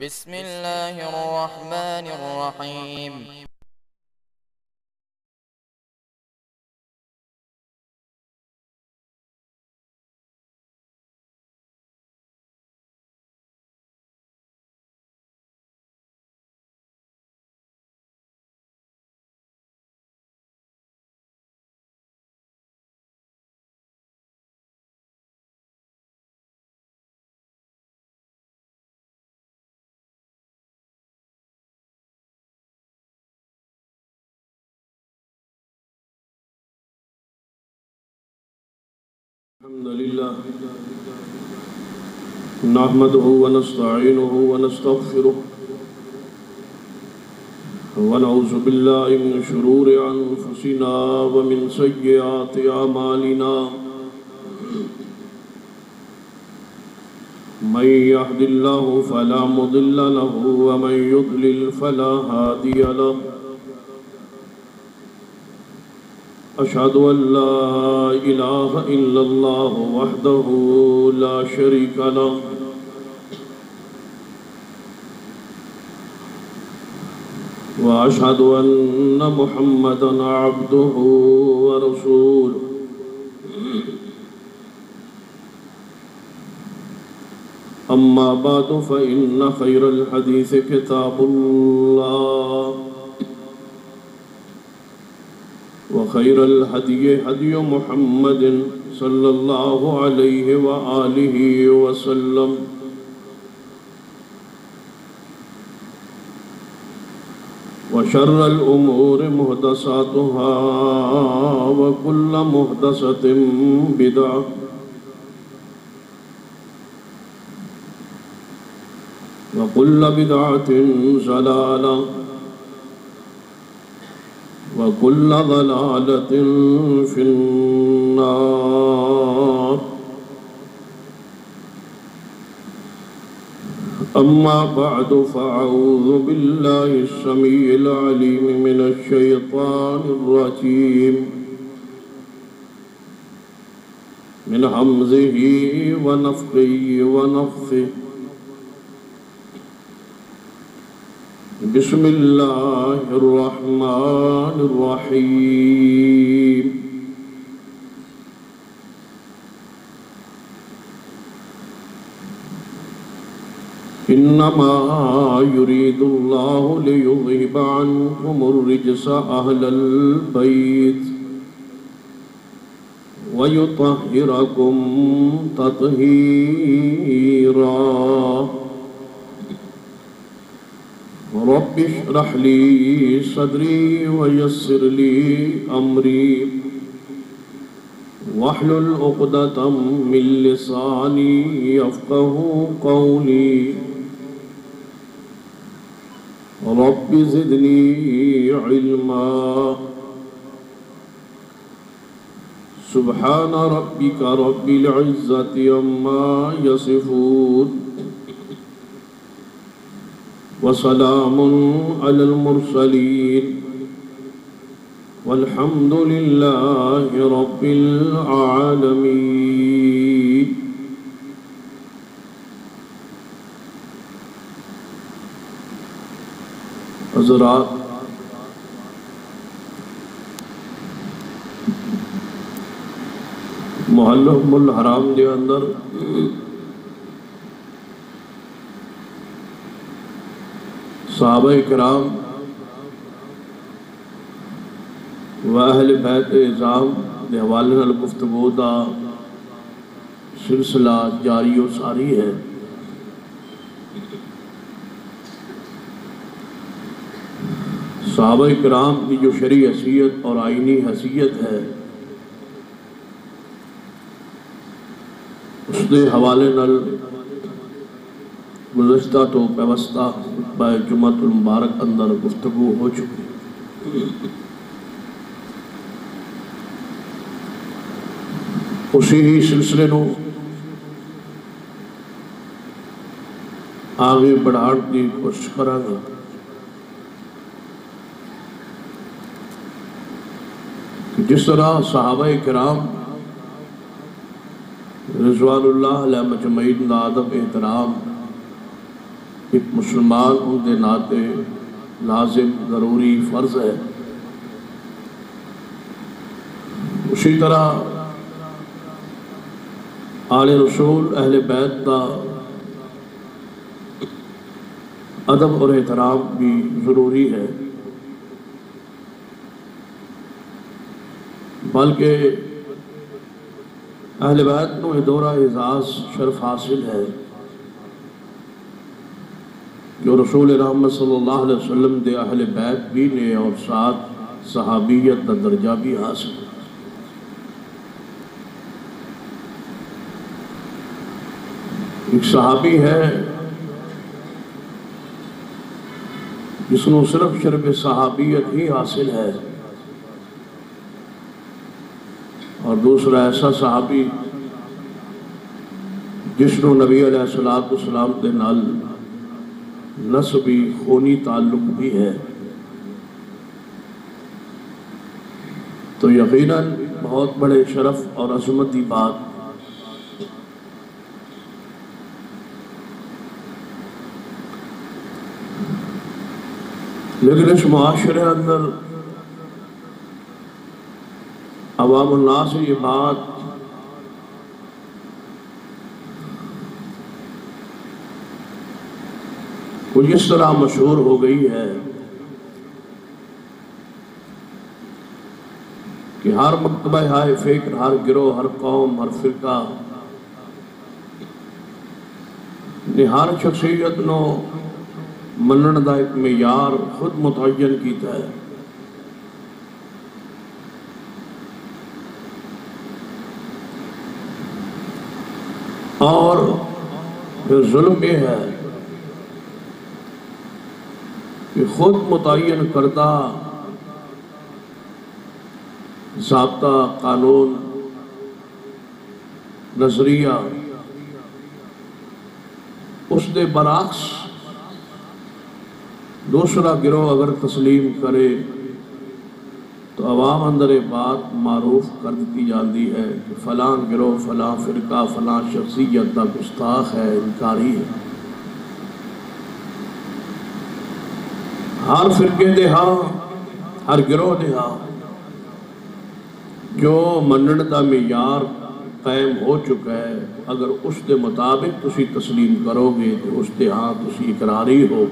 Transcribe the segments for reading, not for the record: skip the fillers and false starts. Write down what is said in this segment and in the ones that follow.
بسم الله الرحمن الرحيم. الحمد لله نحمده ونستعينه ونستغفره ونعوذ بالله من شرور أنفسنا ومن سيئات أعمالنا من يهد الله فلا مضل له ومن يضلل فلا هادي له أشهد أن لا إله إلا الله وحده لا شريك له وأشهد أن محمدًا عبده ورسوله أما بعد فإن خير الحديث كتاب الله وخير الهدي هدي محمد صلى الله عليه وآله وسلم وشر الأمور محدثاتها وكل محدثة بدعة وكل بدعة ضلالة وكل ضلالة في النار أما بعد فأعوذ بالله السميع العليم من الشيطان الرجيم من همزه ونفخه ونفثه بسم الله الرحمن الرحيم إنما يريد الله ليذهب عنكم الرجس أهل البيت ويطهركم تطهيرا رب اشرح لي صدري ويسر لي أمري واحلل عقدة من لساني يفقه قولي رب زدني علما سبحان ربك رب العزة عما يصفون وسلام على المرسلين والحمد لله رب العالمين. حضرات، محرم الحرام دے اندر صحابہ کرام و اہل بیت اعظام دے حوالے نال گفتگو دا سلسلہ جاری و ساری ہے۔ صحابہ کرام کی جو شرعی حیثیت اور آئینی حیثیت ہے اس دے حوالے نال گزشتہ تو پیوستہ خطبہ جمعۃ المبارک اندر گفتگو ہو چکی۔ اسی ہی سلسلے نو آگے بڑھان کی کوشش کراں گا۔ جس طرح صحابہ کرام رضوان اللہ علیہ مجمعین دا ادب احترام ایک مسلمان ہوں دے ناطے لازم ضروری فرض ہے۔ اسی طرح آل رسول اہل بیت کا ادب اور احترام بھی ضروری ہے، بلکہ اہل بیت کو یہ دورہ اعزاز شرف حاصل ہے جو رسول رحمت صلی اللہ علیہ وسلم دے اہل بیت بھی نے اور ساتھ صحابیت کا درجہ بھی حاصل ہے۔ ایک صحابی ہے جس کو صرف شرف صحابیت ہی حاصل ہے، اور دوسرا ایسا صحابی جس کو نبی علیہ السلام کے نال نسبی خونی تعلق بھی ہے، تو یقیناً بہت بڑے شرف اور عظمت کی بات۔ لیکن اس معاشرے اندر عوام الناس یہ بات کچھ اس طرح مشہور ہو گئی ہے کہ ہر مکتبہ ہائے فکر، ہر گروہ، ہر قوم، ہر فرقہ نے ہر شخصیت نو منن دا ایک معیار خود متعین کیتا ہے، اور پھر ظلم یہ ہے کہ خود متعین کردہ ضابطہ، قانون، نظریہ اس دے برعکس دوسرا گروہ اگر تسلیم کرے تو عوام اندر یہ بات معروف کر دی جاتی ہے کہ فلاں گروہ، فلاں فرقہ، فلاں شخصیت کا گستاخ ہے، انکاری ہے۔ ہر فرقے دے ہاں، ہر گروہ دے ہاں جو منن دا معیار قائم ہو چکا ہے، اگر اس دے مطابق تسی تسلیم کرو گے تو اس دے ہاں تسی اقراری ہو،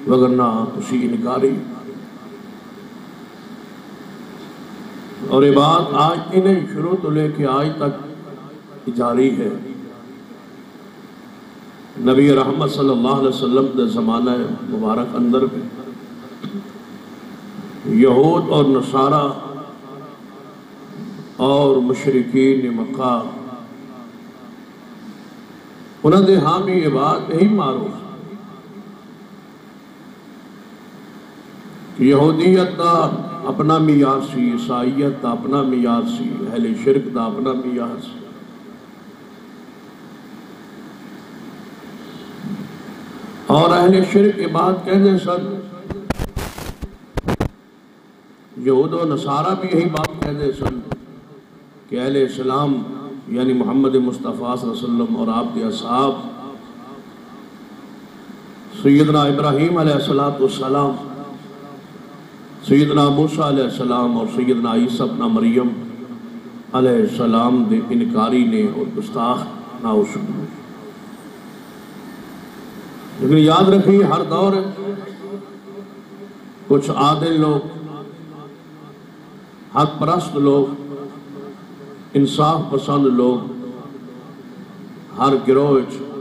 وگرنہ تسی انکاری۔ اور یہ بات آج کی نہیں، شروع تو لے کے آج تک جاری ہے۔ نبی رحمت صلی اللہ علیہ وسلم دے زمانہ مبارک اندر بھی یہود اور نصارہ اور مشرکین مکہ انہوں نے ہاں بھی یہ بات نہیں معروف کہ یہودیت دا اپنا معیار سی، عیسائیت دا اپنا معیار سی، اہل شرک دا اپنا معیار سی۔ اور اہل شرک کے بعد کہنے سن، یہود و نصارہ بھی یہی بات کہنے سن کہ اہل اسلام یعنی محمد مصطفیٰ صلی اللہ علیہ وسلم اور آپ کے اصحاب سیدنا ابراہیم علیہ السلام، سیدنا موسیٰ علیہ السلام اور سیدنا عیسیٰ ابن مریم علیہ السلام دے انکاری نے اور گستاخ نہ ہو سکتے۔ لیکن یاد رکھیں ہر دور کچھ عادل لوگ، حق پرست لوگ، انصاف پسند لوگ ہر گروہ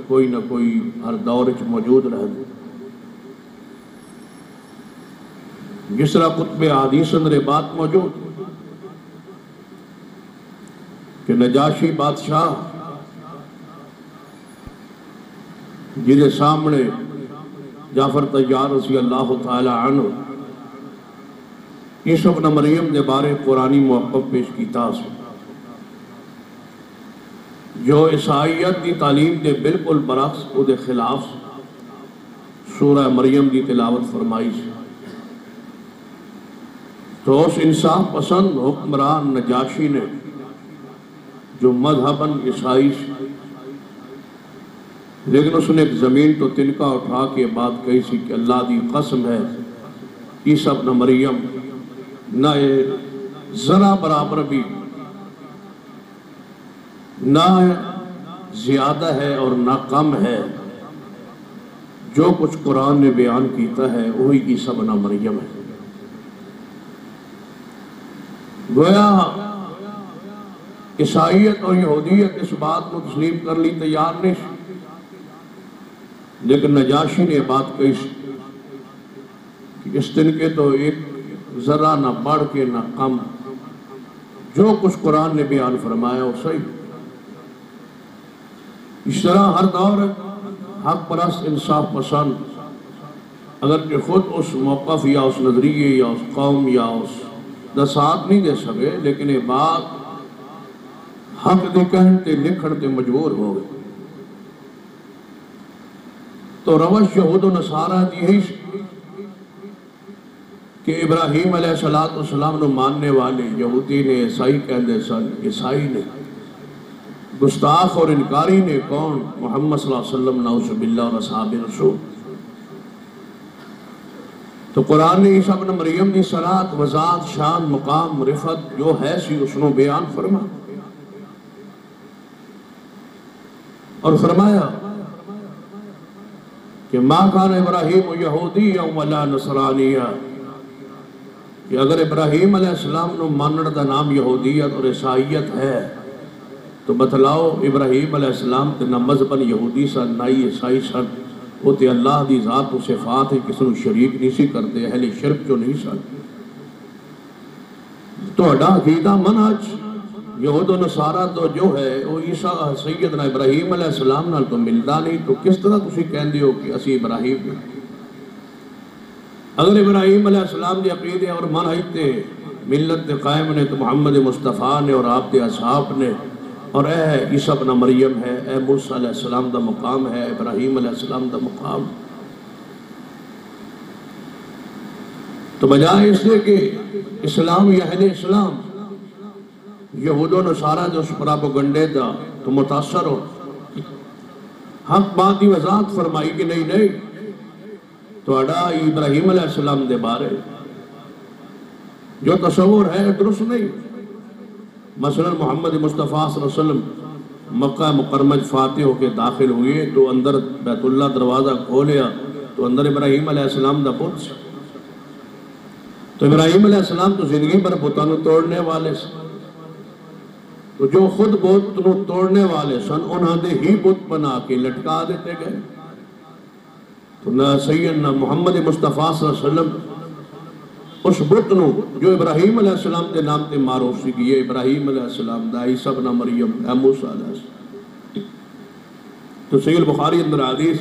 کوئی نہ کوئی ہر دور موجود رہتے۔ جس طرح قطب حدیث اندر بات موجود کہ نجاشی بادشاہ جنہیں سامنے جعفر طیار رضی اللہ تعالی عنہ عیسیٰ ابن مریم دے بارے قرآنی موقف پیش کیتا سے جو عیسائیت دی تعلیم دے بالکل برعکس او دے خلاف سورہ مریم دی تلاوت فرمائی سے، تو اس انصاف پسند حکمران نجاشی نے جو مذہباً عیسائی لیکن اس نے ایک زمین تو تنکا اٹھا کے بات کہی سی کہ اللہ دی قسم ہے عیسیٰ ابن مریم نہ ذرا برابر بھی نہ زیادہ ہے اور نہ کم ہے، جو کچھ قرآن نے بیان کیتا ہے وہی عیسیٰ ابن مریم ہے۔ گویا عیسائیت اور یہودیت اس بات کو تسلیم کر لی تیار نہیں، لیکن نجاشی نے بات کہی کہ اس دن کے تو ایک ذرا نہ بڑھ کے نہ کم، جو کچھ قرآن نے بیان فرمایا وہ صحیح۔ اس طرح ہر دور حق پرست انصاف پسند اگرچہ خود اس موقف یا اس نظریے یا اس قوم یا اس دا ساتھ نہیں دے سکے، لیکن یہ بات حق دے کہنے تے لکھن تے مجبور ہو گئے۔ تو روش یہود و نصارہ دی یہی کہ ابراہیم علیہ السلام نو ماننے والے یہودی نے عیسائی کہندے سن، عیسائی نے گستاخ اور انکاری نے کون؟ محمد صلی اللہ علیہ وسلم نعوذ باللہ اور اصحاب رسول۔ تو قرآن نے عیسیٰ ابن مریم دی صلاۃ وذات شان مقام رفت جو ہے سی اس نو بیان فرما اور فرمایا کہ ما کان ابراہیم یہودی ولا نصرانی، کہ اگر ابراہیم علیہ السلام نو مانن دا نام یہودیت اور عیسائیت ہے تو بتلاؤ ابراہیم علیہ السلام تے نہ مذہباً یہودی سن نہ ہی عیسائی سن، وہ تے اللہ دی ذات و صفات ہے کسی نو شریک نہیں سی کرتے، اہل شرک جو نہیں سن۔ تو اڈا عقیدہ منہج یہود و نصارہ تو جو ہے وہ عیسیٰ سیدنا ابراہیم علیہ السلام نال تو ملدا نہیں، تو کس طرح تسی کہندے ہو کہ اسی ابراہیم نے؟ اگر ابراہیم علیہ السلام دی عقیدے اور منہج تے ملت تے قائم نے تو محمد مصطفیٰ نے اور آپ دے اصحاب نے، اور اے عیسیٰ ابن مریم ہے، اے موسیٰ علیہ السلام دا مقام ہے، ابراہیم علیہ السلام دا مقام۔ تو بجائے اس لئے کہ اسلام یا اہل اسلام یہود و نصارہ جو اس پراپگنڈے دا تو متاثر ہو، حق بات دی وضاحت فرمائی کہ نہیں تو اڈا ابراہیم علیہ السلام دے بارے جو تصور ہے درست نہیں۔ مثلا محمد مصطفیٰ صلی اللہ علیہ وسلم مکہ مکرمہ فاتح ہو کے داخل ہوئے تو اندر بیت اللہ دروازہ کھولیا تو اندر ابراہیم علیہ السلام دا بت سے، تو ابراہیم علیہ السلام تو زندگی پر بتانو توڑنے والے سے، تو جو خود بت توڑنے والے سن انہاں دے ہی بت بنا کے لٹکا دیتے گئے۔ تو نہ سیدنا محمد مصطفیٰ صلی اللہ علیہ وسلم اس بت نو جو ابراہیم علیہ السلام دے نام تے معروف سی کہ یہ ابراہیم علیہ السلام دا عیسیٰ ابن مریم اے موسیٰ علیہ السلام، تو صحیح البخاری اندر حدیث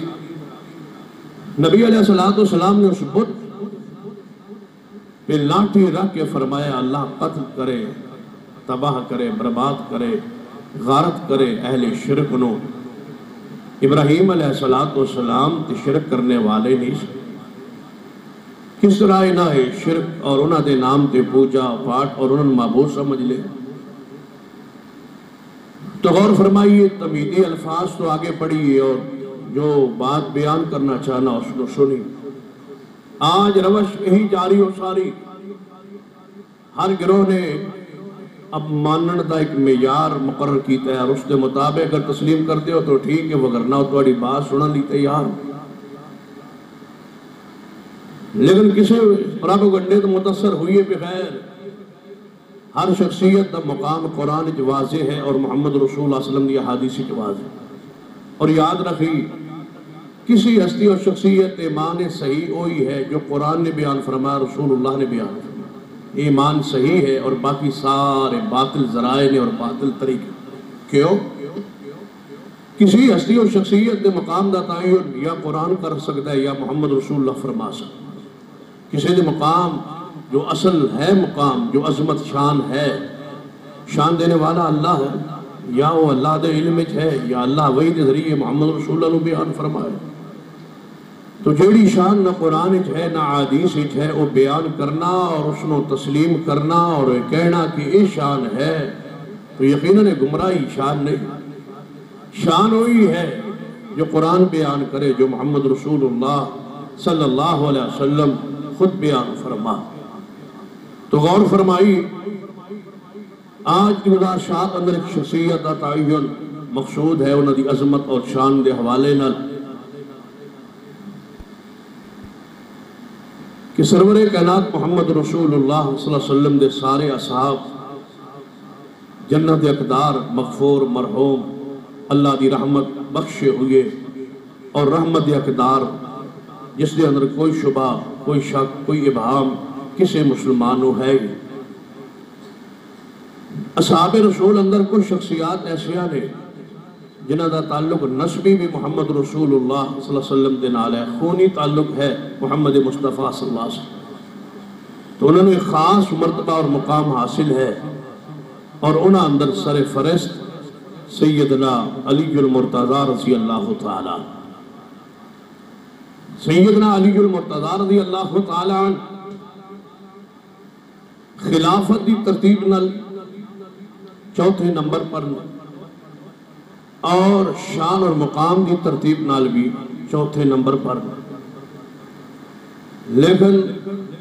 نبی علیہ السلام نے اس بت پہ لاٹھی رکھ کے فرمایا اللہ قتل کرے، تباہ کرے، برباد کرے، غارت کرے اہل شرک نو۔ ابراہیم علیہ السلام تے شرک کرنے والے نہیں، کس طرح نہ ہے شرک اور انہاں دے نام تے پوجا پاٹ اور انہاں معبود سمجھ لے۔ تو غور فرمائیے، تمہیدی الفاظ تو آگے پڑھیے اور جو بات بیان کرنا چاہنا اس کو سنی۔ آج روش یہی جاری ہو ساری، ہر گروہ نے اب مانن دا ایک معیار مقرر کیتا ہے اور اس کے مطابق اگر تسلیم کرتے ہو تو ٹھیک ہے، وگرنہ تو تہاڈی بات سنن لی تیار۔ لیکن کسی پراپگنڈے تو متاثر ہوئے بغیر ہر شخصیت دا مقام قرآن وچ واضح ہے اور محمد رسول اللہ صلی اللہ علیہ وسلم دی احادیث وچ واضح۔ اور یاد رکھی کسی ہستی اور شخصیت ایمان صحیح وہی ہے جو قرآن نے بیان فرمایا، رسول اللہ نے بیان فرمایا، ایمان صحیح ہے اور باقی سارے باطل ذرائع نے اور باطل طریقے۔ کیوں؟ کسی ہستی اور شخصیت دے مقام دا تعین یا قرآن کر سکتا ہے یا محمد رسول اللہ فرما سکتا ہے۔ کسی دے مقام جو اصل ہے، مقام جو عظمت شان ہے، شان دینے والا اللہ ہے، یا وہ اللہ دے علم ہے یا اللہ وحی دے ذریعے محمد رسول اللہ نے بیان فرمائے۔ تو جیڑی شان نہ قرآن ہے نہ حدیث ہے وہ بیان کرنا اور اس کو تسلیم کرنا اور کہنا کہ یہ شان ہے تو یقیناً گمراہی، شان نہیں۔ شان وہی ہے جو قرآن بیان کرے، جو محمد رسول اللہ صلی اللہ علیہ وسلم خود بیان فرما۔ تو غور فرمائی، آج کی گزارشات اندر ایک شخصیت دا تعین مقصود ہے، انہاں دی عظمت اور شان دے حوالے نال کہ سرور کائنات محمد رسول اللہ صلی اللہ علیہ وسلم دے سارے اصحاب جنت اقدار مغفور مرحوم اللہ دی رحمت بخشے ہوئے، اور رحمت اقدار جس دے اندر کوئی شبہ، کوئی شک، کوئی ابہام کسے مسلمانوں ہے۔ اصحاب رسول اندر کچھ شخصیات ایسیاں نے جنہاں دا تعلق نسبی بھی محمد رسول اللہ صلی اللہ علیہ وسلم دے نال ہے، خونی تعلق ہے محمد مصطفیٰ صلی اللہ علیہ وسلم، تو انہوں نے ایک خاص مرتبہ اور مقام حاصل ہے، اور انہاں اندر سر فرست سیدنا علی المرتضی رضی اللہ تعالیٰ، سیدنا علی المرتضی رضی اللہ تعالیٰ خلافت دی ترتیب نال چوتھے نمبر پر، اور شان اور مقام دی ترتیب نال بھی چوتھے نمبر پر، لیکن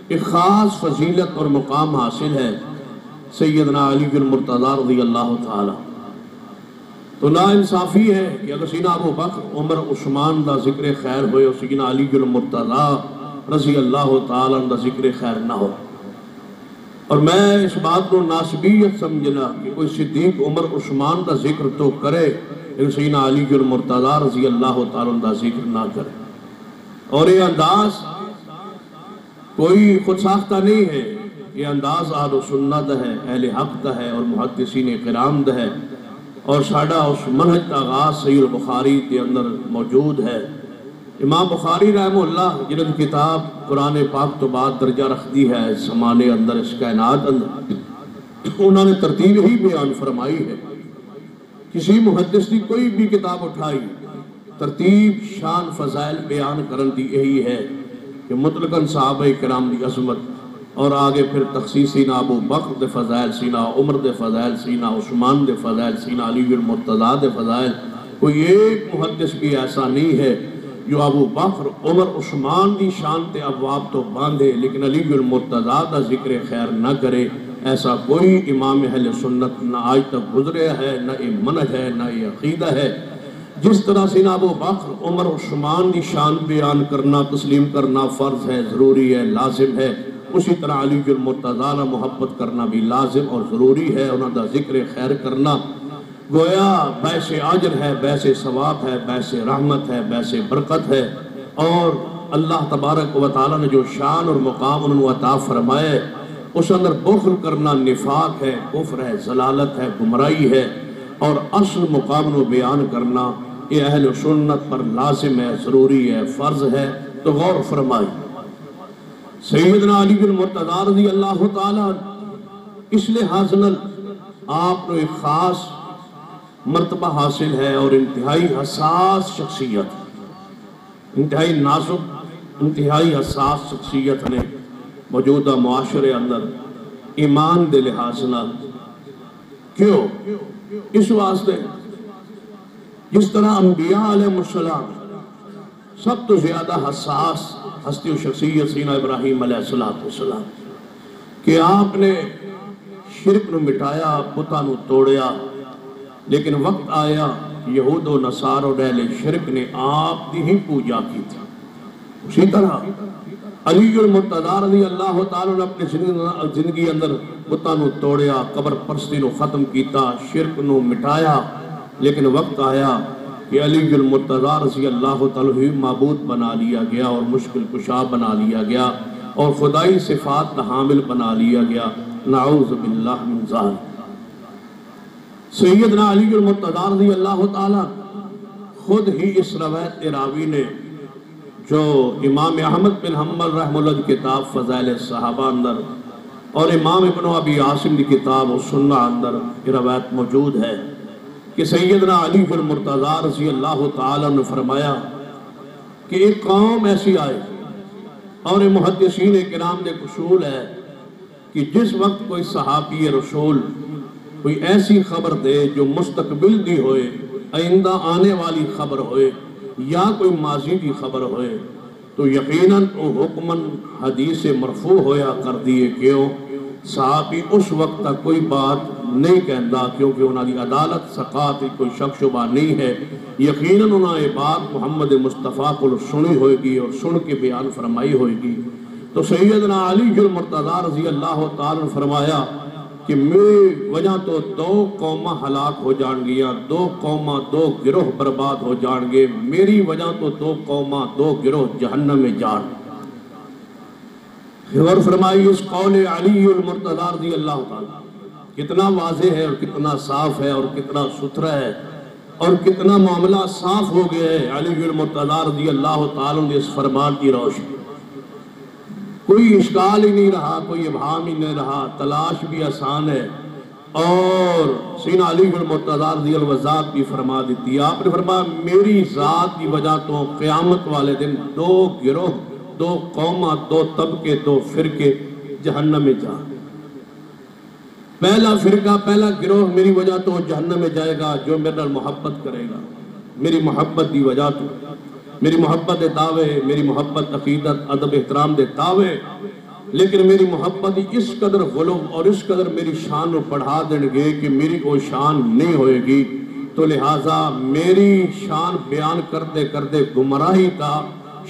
ایک خاص فضیلت اور مقام حاصل ہے سیدنا علی المرتضی رضی اللہ تعالی۔ تو نا انصافی ہے کہ اگر سیدنا ابو بکر عمر عثمان دا ذکر خیر ہوئے اور سیدنا علی المرتضی رضی اللہ تعالی دا ذکر خیر نہ ہو، اور میں اس بات کو ناسبیت سمجھنا کہ کوئی صدیق عمر عثمان دا ذکر تو کرے لیکن سیدنا علی المرتضی رضی اللہ تعالیٰ دا ذکر نہ کرے، اور یہ انداز کوئی خود ساختہ نہیں ہے، یہ انداز اہل سنت ہے، اہل حق دا ہے اور محدثین کرام دا ہے، اور ساڑھا اس منہج کا آغاز صحیح البخاری کے اندر موجود ہے۔ امام بخاری رحمہ اللہ جنہوں کی کتاب قرآن پاک تو بعد درجہ رکھ دی ہے اس زمانے اندر، اس کائنات اندر، انہوں نے ترتیب ہی بیان فرمائی ہے۔ کسی محدث کی کوئی بھی کتاب اٹھائی، ترتیب شان فضائل بیان کرن دی یہی ہے کہ مطلقاً صحابہ کرام دی عظمت، اور آگے پھر تخصیص سینا ابو بکر دے فضائل، سینا عمر دے فضائل، سینا عثمان دے فضائل، سینا علی المرتضی دے فضائل۔ کوئی ایک محدث بھی ایسا نہیں ہے جو ابو بکر عمر عثمان دی شان تے ابواب تو باندھے لیکن علی المرتضی دا ذکر خیر نہ کرے۔ ایسا کوئی امام اہل سنت نہ آج تک گزرے ہے، نہ یہ منہج ہے، نہ یہ عقیدہ ہے۔ جس طرح سیدنا ابو بکر عمر عثمان دی شان بیان کرنا، تسلیم کرنا فرض ہے، ضروری ہے، لازم ہے، اسی طرح علی المرتضی محبت کرنا بھی لازم اور ضروری ہے، انہوں دا ذکر خیر کرنا گویا باعث اجر ہے، باعث ثواب ہے، باعث رحمت ہے، باعث برکت ہے، اور اللہ تبارک و تعالیٰ نے جو شان اور مقام انہوں عطا فرمائے اس اندر بخل کرنا نفاق ہے، کفر ہے، ضلالت ہے، گمراہی ہے، اور اصل مقام کو بیان کرنا یہ اہل سنت پر لازم ہے، ضروری ہے، فرض ہے۔ تو غور فرمائی، سیدنا علی المرتضی رضی اللہ تعالیٰ اس لحاظ نال آپ کو ایک خاص مرتبہ حاصل ہے، اور انتہائی حساس شخصیت، انتہائی نازک، انتہائی حساس شخصیت نے موجودہ معاشرے اندر ایمان دے لحاظ نال۔ کیوں؟ اس واسطے جس طرح انبیاء علیہ السلام سب تو زیادہ حساس ہستی و شخصیت سیدنا ابراہیم علیہ السلام کہ آپ نے شرک نو مٹایا، بتاں نو توڑیا، لیکن وقت آیا یہود و نصارہ اور اہل شرک نے آپ دی ہی پوجا کی تھی۔ اسی طرح علی المرتضی رضی اللہ تعالیٰ نے اپنے زندگی اندر بتاں نو توڑیا، قبر پرستی نو ختم کیتا، شرک نو مٹایا، لیکن وقت آیا کہ علی المرتضی رضی اللہ تعالیٰ ہی معبود بنا لیا گیا اور مشکل کشا بنا لیا گیا اور خدائی صفات کا حامل بنا لیا گیا، نعوذ باللہ من ذالک۔ سیدنا علی المرتضی رضی اللہ تعالیٰ خود ہی اس روایت راوی نے جو امام احمد بن حنبل رحمہ اللہ کی کتاب فضائل صحابہ اندر اور امام ابن ابی عاصم کی کتاب السنہ اندر یہ روایت موجود ہے کہ سیدنا علی المرتضی رضی اللہ تعالیٰ نے فرمایا کہ ایک قوم ایسی آئے، اور محدثین کرام دے اصول ہے کہ جس وقت کوئی صحابی رسول کوئی ایسی خبر دے جو مستقبل دی ہوئے، آئندہ آنے والی خبر ہوئے، یا کوئی ماضی کی خبر ہوئے تو یقیناً وہ حکماً حدیث مرفوع ہویا کر دیے کیوں صحابی اس وقت تک کوئی بات نہیں کہندا کیونکہ انہاں دی عدالت ثقات کوئی شک شبہ نہیں ہے یقیناً انہاں یہ بات محمد مصطفیٰ کو سنی ہوئے گی اور سن کے بیان فرمائی ہوئے گی تو سیدنا علی المرتضیٰ رضی اللہ تعالیٰ نے فرمایا کہ میری وجہ تو دو قوماں ہلاک ہو جان گیا دو قوماں دو گروہ برباد ہو جان گے میری وجہ تو دو قوماں دو گروہ جہنم میں جان غور فرمائی اس قول علی المرتضیٰ رضی اللہ تعالیٰ کتنا واضح ہے اور کتنا صاف ہے اور کتنا ستھرا ہے اور کتنا معاملہ صاف ہو گیا ہے علی المرتضیٰ رضی اللہ تعالیٰ نے اس فرمان کی روشنی کوئی اشکال ہی نہیں رہا کوئی ابہام ہی نہیں رہا تلاش بھی آسان ہے اور سیدنا علی المرتضیٰ رضی اللہ بھی فرما دیتی آپ نے فرمایا میری ذات کی وجہ تو قیامت والے دن دو گروہ دو قوماں دو طبقے دو فرقے جہنم میں جا پہلا فرقہ پہلا گروہ میری وجہ تو جہنم میں جائے گا جو میرے نال محبت کرے گا میری محبت دی وجہ تو میری محبت دے دعوے میری محبت عقیدت ادب احترام دے دعوے لیکن میری محبت اس قدر غلو اور اس قدر میری شان بڑھا دیں گے کہ میری وہ شان نہیں ہوئے گی تو لہٰذا میری شان بیان کرتے کرتے گمراہی کا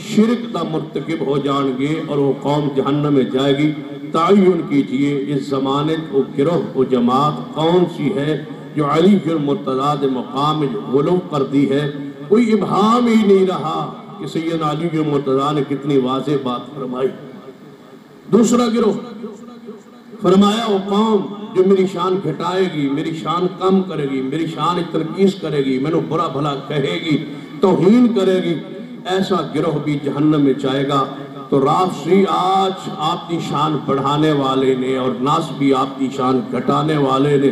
شرک دا مرتکب ہو جان گے اور وہ قوم جہنم میں جائے گی تعین کیجئے اس زمانے وہ گروہ وہ جماعت کون سی ہے جو علی المرتضیٰ دے مقام غلو کر دی ہے کوئی ابہام ہی نہیں رہا کہ سیدنا علی المرتضیٰ نے کتنی واضح بات فرمائی دوسرا گروہ فرمایا وہ قوم جو میری شان گھٹائے گی میری شان کم کرے گی میری شان تنقیص کرے گی میں نے برا بھلا کہے گی توہین کرے گی ایسا گروہ بھی جہنم میں جائے گا تو رافضی آج آپ کی شان بڑھانے والے نے اور ناسبی آپ کی شان گھٹانے والے نے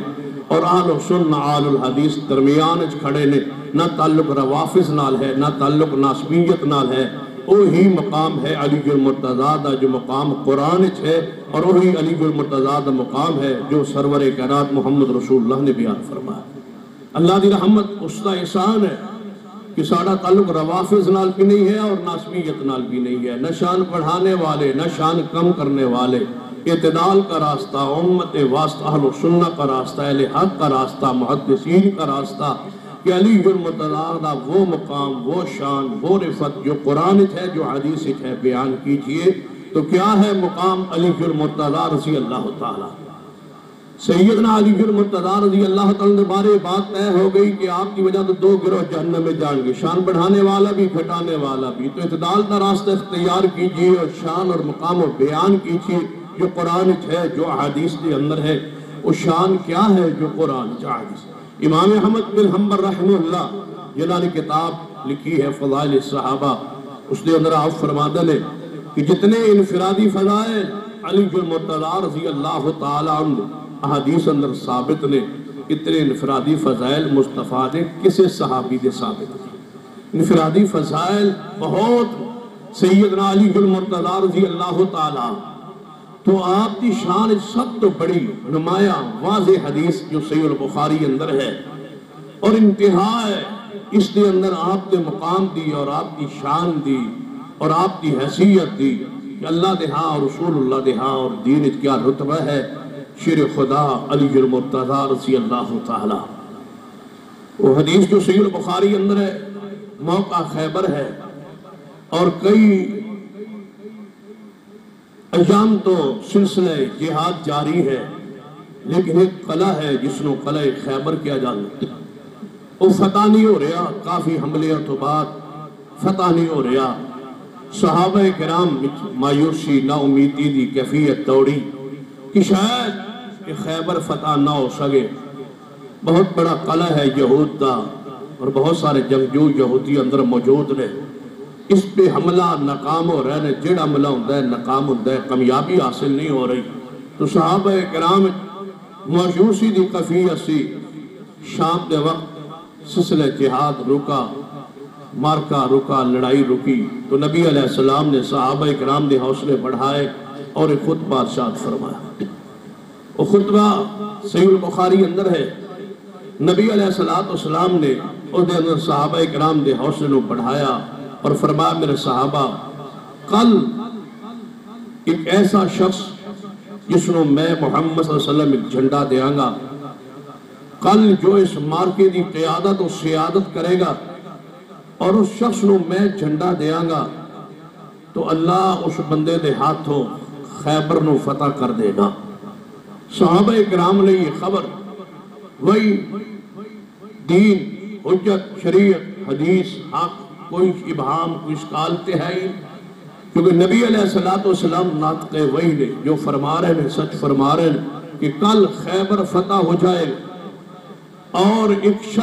اور اہل سنت اہل الحدیث درمیان کھڑے نے نہ تعلق روافض نال ہے نہ تعلق ناسبیت نال ہے وہی مقام ہے علی المرتضیٰ دا جو مقام قرآن ہے اور وہی علی المرتضیٰ دا مقام ہے جو سرور کائنات محمد رسول اللہ نے بیان فرمایا اللہ دی رحمت اس کا احسان ہے کہ ساڑھا تعلق روافض نال بھی نہیں ہے اور ناسبیت نال بھی نہیں ہے نہ شان بڑھانے والے نہ شان کم کرنے والے اعتدال کا راستہ امت واسطہ اہل سنت کا راستہ اہل حق کا راستہ محدثین کا راستہ کہ علی المرتضیٰ دا وہ مقام وہ شان وہ رفت جو قرآن ہے جو حدیث ہے بیان کیجئے تو کیا ہے مقام علی المرتضیٰ رضی اللہ تعالی سیدنا علی المرتضیٰ رضی اللہ تعالی نے بارے بات طے ہو گئی کہ آپ کی وجہ تو دو گروہ جہنم میں جان گے شان بڑھانے والا بھی گھٹانے والا بھی تو اعتدال کا راستہ اختیار کیجئے اور شان اور مقام و بیان کیجئے جو قرآن ہے جو حدیث کے اندر ہے وہ شان کیا ہے جو قرآن حدیث امام احمد بن حنبل رحمہ اللہ جنہوں نے کتاب لکھی ہے فضائل الصحابہ اس نے اندر آپ فرماتے ہیں کہ جتنے انفرادی فضائل علی المرتضیٰ رضی اللہ تعالی عنہ احادیث اندر ثابت نے اتنے انفرادی فضائل مصطفیٰ نے کسے صحابی دے ثابت کی انفرادی فضائل بہت سیدنا علی المرتضیٰ رضی اللہ تعالی تو آپ کی شان سب تو بڑی نمایاں واضح حدیث جو صحیح البخاری اندر ہے اور انتہا ہے اس کے اندر آپ کے مقام دی اور آپ کی شان دی اور آپ کی حیثیت دی کہ اللہ دے ہاں اور رسول اللہ دے ہاں اور دین کیا رتبہ ہے شیر خدا علی المرتضیٰ رضی اللہ تعالی وہ حدیث جو صحیح البخاری اندر ہے موقع خیبر ہے اور کئی ایام تو سلسلہ جہاد جاری ہے لیکن ایک قلعہ ہے جس نے قلعہ خیبر کیا جاتا ہے وہ فتح نہیں ہو رہا کافی حملے تو بعد فتح نہیں ہو رہا صحابہ کرام مایوسی نا امیدی دی کیفیت دوڑی کہ شاید کہ خیبر فتح نہ ہو سکے بہت بڑا قلعہ ہے یہود دا اور بہت سارے جنگجو یہودی اندر موجود نے اس پہ حملہ ناکام ہو رہا ہے جڑا حملہ ہوتا ہے ناکام ہوتا ہے کامیابی حاصل نہیں ہو رہی تو صحابہ کرام مایوسی دی کیفیت سی شام دے وقت سلسلہ جہاد رکا مارکا رکا لڑائی رکی تو نبی علیہ السلام نے صحابہ کرام دے حوصلے بڑھائے اور ایک خطبہ ارشاد فرمایا وہ خطبہ صحیح البخاری اندر ہے نبی علیہ السلام نے اس دے اندر صحابہ اکرام دے حوصلے نو بڑھایا اور فرمایا میرے صحابہ کل ایک ایسا شخص جس نو میں محمد صلی اللہ علیہ وسلم ایک جھنڈا دیاں گا، کل جو اس مارکے دی قیادت و سیادت کرے گا اور اس شخص نو میں جھنڈا دیاں گا تو اللہ اس بندے دے ہاتھوں خیبر نو فتح کر دے گا۔ صحابہ اکرام نے یہ خبر وہی دین حجت شریعت حدیث حق کوئی ابہام کوئی اشکال تے ہے ہی، کیونکہ نبی علیہ السلام ناطق وحی نے جو فرما رہے ہیں سچ فرما رہے ہیں کہ کل خیبر فتح ہو جائے اور ایک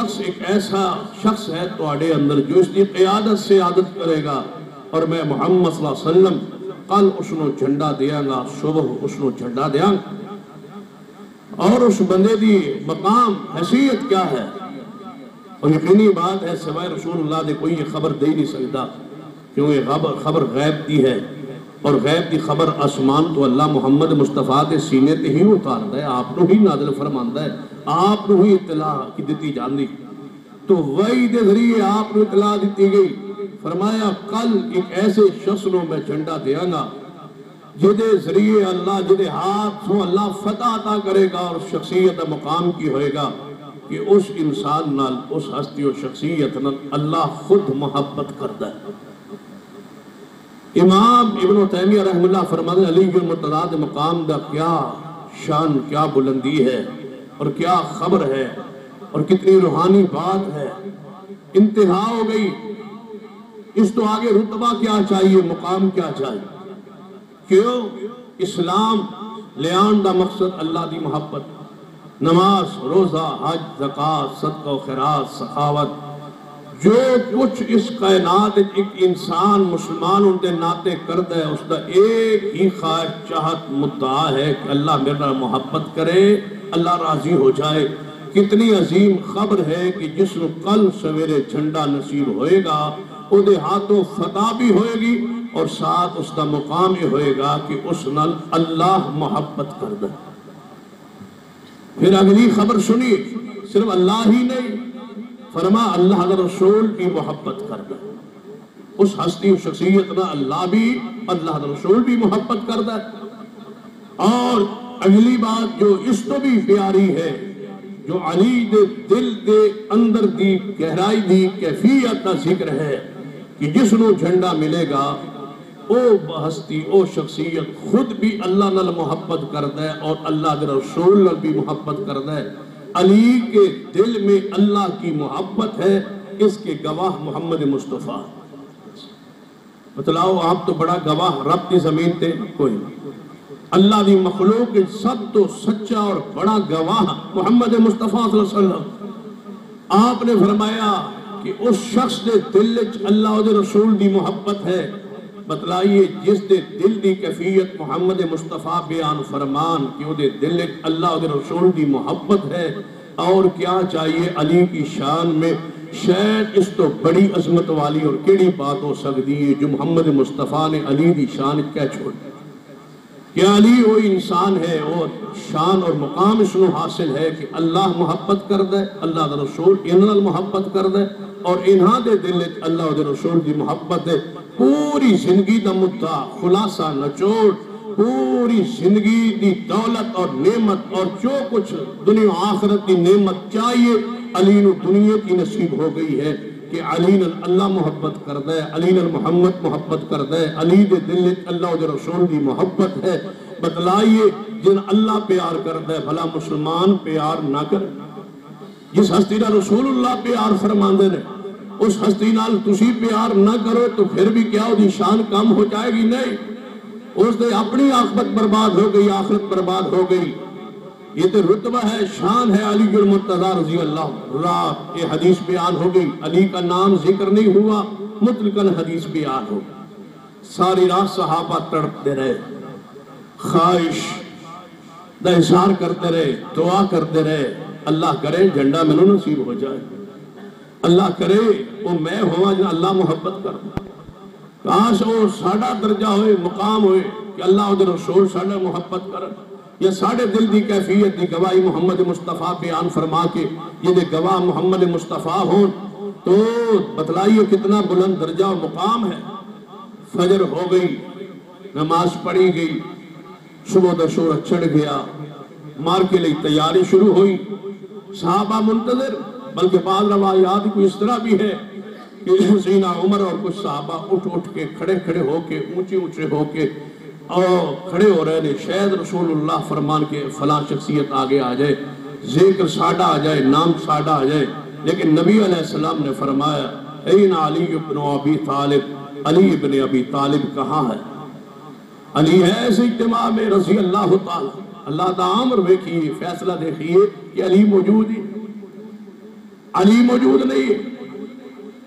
ایسا شخص ہے تواڈے اندر جو اس کی قیادت سے عادت کرے گا اور میں محمد صلی اللہ علیہ وسلم کل اس نو جھنڈا دیاں گا، صبح اس نو جھنڈا دیاں گا۔ اور اس بندے دی مقام حیثیت کیا ہے اور یقینی بات ہے سوائے رسول اللہ دے کوئی یہ خبر دے نہیں سکتا، کیونکہ خبر غیب دی ہے اور غیب دی خبر آسمان تو اللہ محمد مصطفیٰ دے سینے تے ہی اتاردا ہے، آپ نو ہی نازل فرماندا ہے، آپ نو ہی اطلاع کی دیتی جاندی، تو وحی دے ذریعے آپ نو اطلاع دیتی گئی۔ فرمایا کل ایک ایسے شخص نو میں جھنڈا دیاں گا جدے ذریعے اللہ جدے ہاتھوں اللہ فتح عطا کرے گا اور شخصیت مقام کی ہوئے گا کہ اس انسان نال اس ہستی و شخصیت نال اللہ خود محبت کرتا ہے۔ امام ابن تیمیہ رحمہ اللہ فرماتے ہیں علی المرتضیٰ دے مقام دا کیا شان کیا بلندی ہے اور کیا خبر ہے اور کتنی روحانی بات ہے، انتہا ہو گئی، اس تو آگے رتبہ کیا چاہیے مقام کیا چاہیے؟ کیوں؟ اسلام لیان دا مقصد اللہ دی محبت، نماز روزہ حج زکوٰۃ صدقہ و خیرات سخاوت، جو کچھ اس کائنات ایک انسان مسلمان ان کے ناطے کرتا ہے اس کا ایک ہی خواہش چاہت مدعا ہے کہ اللہ میرا محبت کرے، اللہ راضی ہو جائے۔ کتنی عظیم خبر ہے کہ جس نے کل سویرے جھنڈا نصیب ہوئے گا او دے ہاتھوں فتح بھی ہوئے گی اور ساتھ اس کا مقام یہ ہوئے گا کہ اس نال اللہ محبت کر دے۔ پھر اگلی خبر سنیے، صرف اللہ ہی نہیں، فرما اللہ حضر رسول کی محبت کر دے، اس ہستی و شخصیت نہ اللہ بھی اللہ حضر رسول بھی محبت کر دے۔ اور اگلی بات جو اس تو بھی پیاری ہے، جو علی دے دل دے اندر دی گہرائی دی کیفیت کا ذکر ہے کہ جس نو جھنڈا ملے گا او ہستی او شخصیت خود بھی اللہ نال محبت کرتا ہے اور اللہ دے رسول نال بھی محبت کرتا ہے۔ علی کے دل میں اللہ کی محبت ہے، اس کے گواہ محمد مصطفیٰ۔ بتلاؤ آپ تو بڑا گواہ رب کی زمین تے کوئی نہیں، اللہ دی مخلوق کے سب تو سچا اور بڑا گواہ محمد مصطفیٰ صلی اللہ علیہ وسلم۔ آپ نے فرمایا کہ اس شخص دے دل وچ اللہ اور دے رسول دی محبت ہے، بتلائیے جس دے دل دی کیفیت محمد مصطفیٰ بیان فرمان کہ وہ دے دل وچ اللہ اور دے رسول دی محبت ہے، اور کیا چاہیے علی کی شان میں؟ شاید اس تو بڑی عظمت والی اور کیڑی بات ہو سکتی ہے جو محمد مصطفیٰ نے علی دی شان کہہ چھوڑ کہ علی وہ انسان ہے اور شان اور مقام اس نو حاصل ہے کہ اللہ محبت کر دے، اللہ دے رسول انہاں محبت کر دے اور انہاں دے دل وچ اللہ دے رسول دی محبت ہے۔ پوری زندگی دا مدعا خلاصہ نچوڑ، پوری زندگی دی دولت اور نعمت اور جو کچھ دنیا آخرت دی نعمت چاہیے علی نو دنیا کی نصیب ہو گئی ہے کہ علی نے اللہ محبت کردہ ہے، علی نے محمد محبت کردہ ہے، علی دے دل اللہ دے رسول دی محبت ہے۔ بتلائیے جن اللہ پیار کردہ ہے بھلا مسلمان پیار نہ کرے؟ جس ہستی نال رسول اللہ پیار فرماندے نے اس ہستی نال تسی پیار نہ کرو تو پھر بھی کیا دی شان کم ہو جائے گی؟ نہیں، اس دے اپنی عاقبت برباد ہو گئی، آخرت برباد ہو گئی۔ یہ تو رتبہ ہے، شان ہے علی المرتضیٰ رضی اللہ رات یہ حدیث بیان ہو گئی، علی کا نام ذکر نہیں ہوا، مطلقاً حدیث بیان ہو گئی۔ ساری رات صحابہ تڑپتے رہے، خواہش دا اظہار کرتے رہے، دعا کرتے رہے، اللہ کرے جھنڈا میں نصیب ہو جائے، اللہ کرے وہ میں ہوا جنہا اللہ محبت کر دے، کاش وہ ساڑھا درجہ ہوئے، مقام ہوئے کہ اللہ اور رسول ساڑھا محبت کر، یا ساڑھے دل دی کیفیت دی گواہی محمد مصطفیٰ بیان فرما کے یہ دے گواہ محمد مصطفیٰ ہون تو بتلائیے کتنا بلند درجہ و مقام ہے۔ فجر ہو گئی، نماز پڑھی گئی، صبح دا سورج چڑھ گیا، مار کے لئے تیاری شروع ہوئی، صحابہ منتظر، بلکہ بعض روایات کو اس طرح بھی ہے کہ سیدنا عمر اور کچھ صحابہ اٹھ کے کھڑے ہو کے اونچے ہو کے اور کھڑے ہو رہے ہیں، شاید رسول اللہ فرمان کے فلاں شخصیت آگے آ جائے، ذکر ساڈا آ جائے، نام ساڈا آ جائے، لیکن نبی علیہ السلام نے فرمایا این علی ابن ابی طالب، علی ابن ابی طالب کہاں ہے؟ علی ہے اس اجتماع میں رضی اللہ تعالی۔ اللہ تعالی امر دیکھیے، فیصلہ دیکھیے کہ علی موجود ہی، علی موجود نہیں ہے۔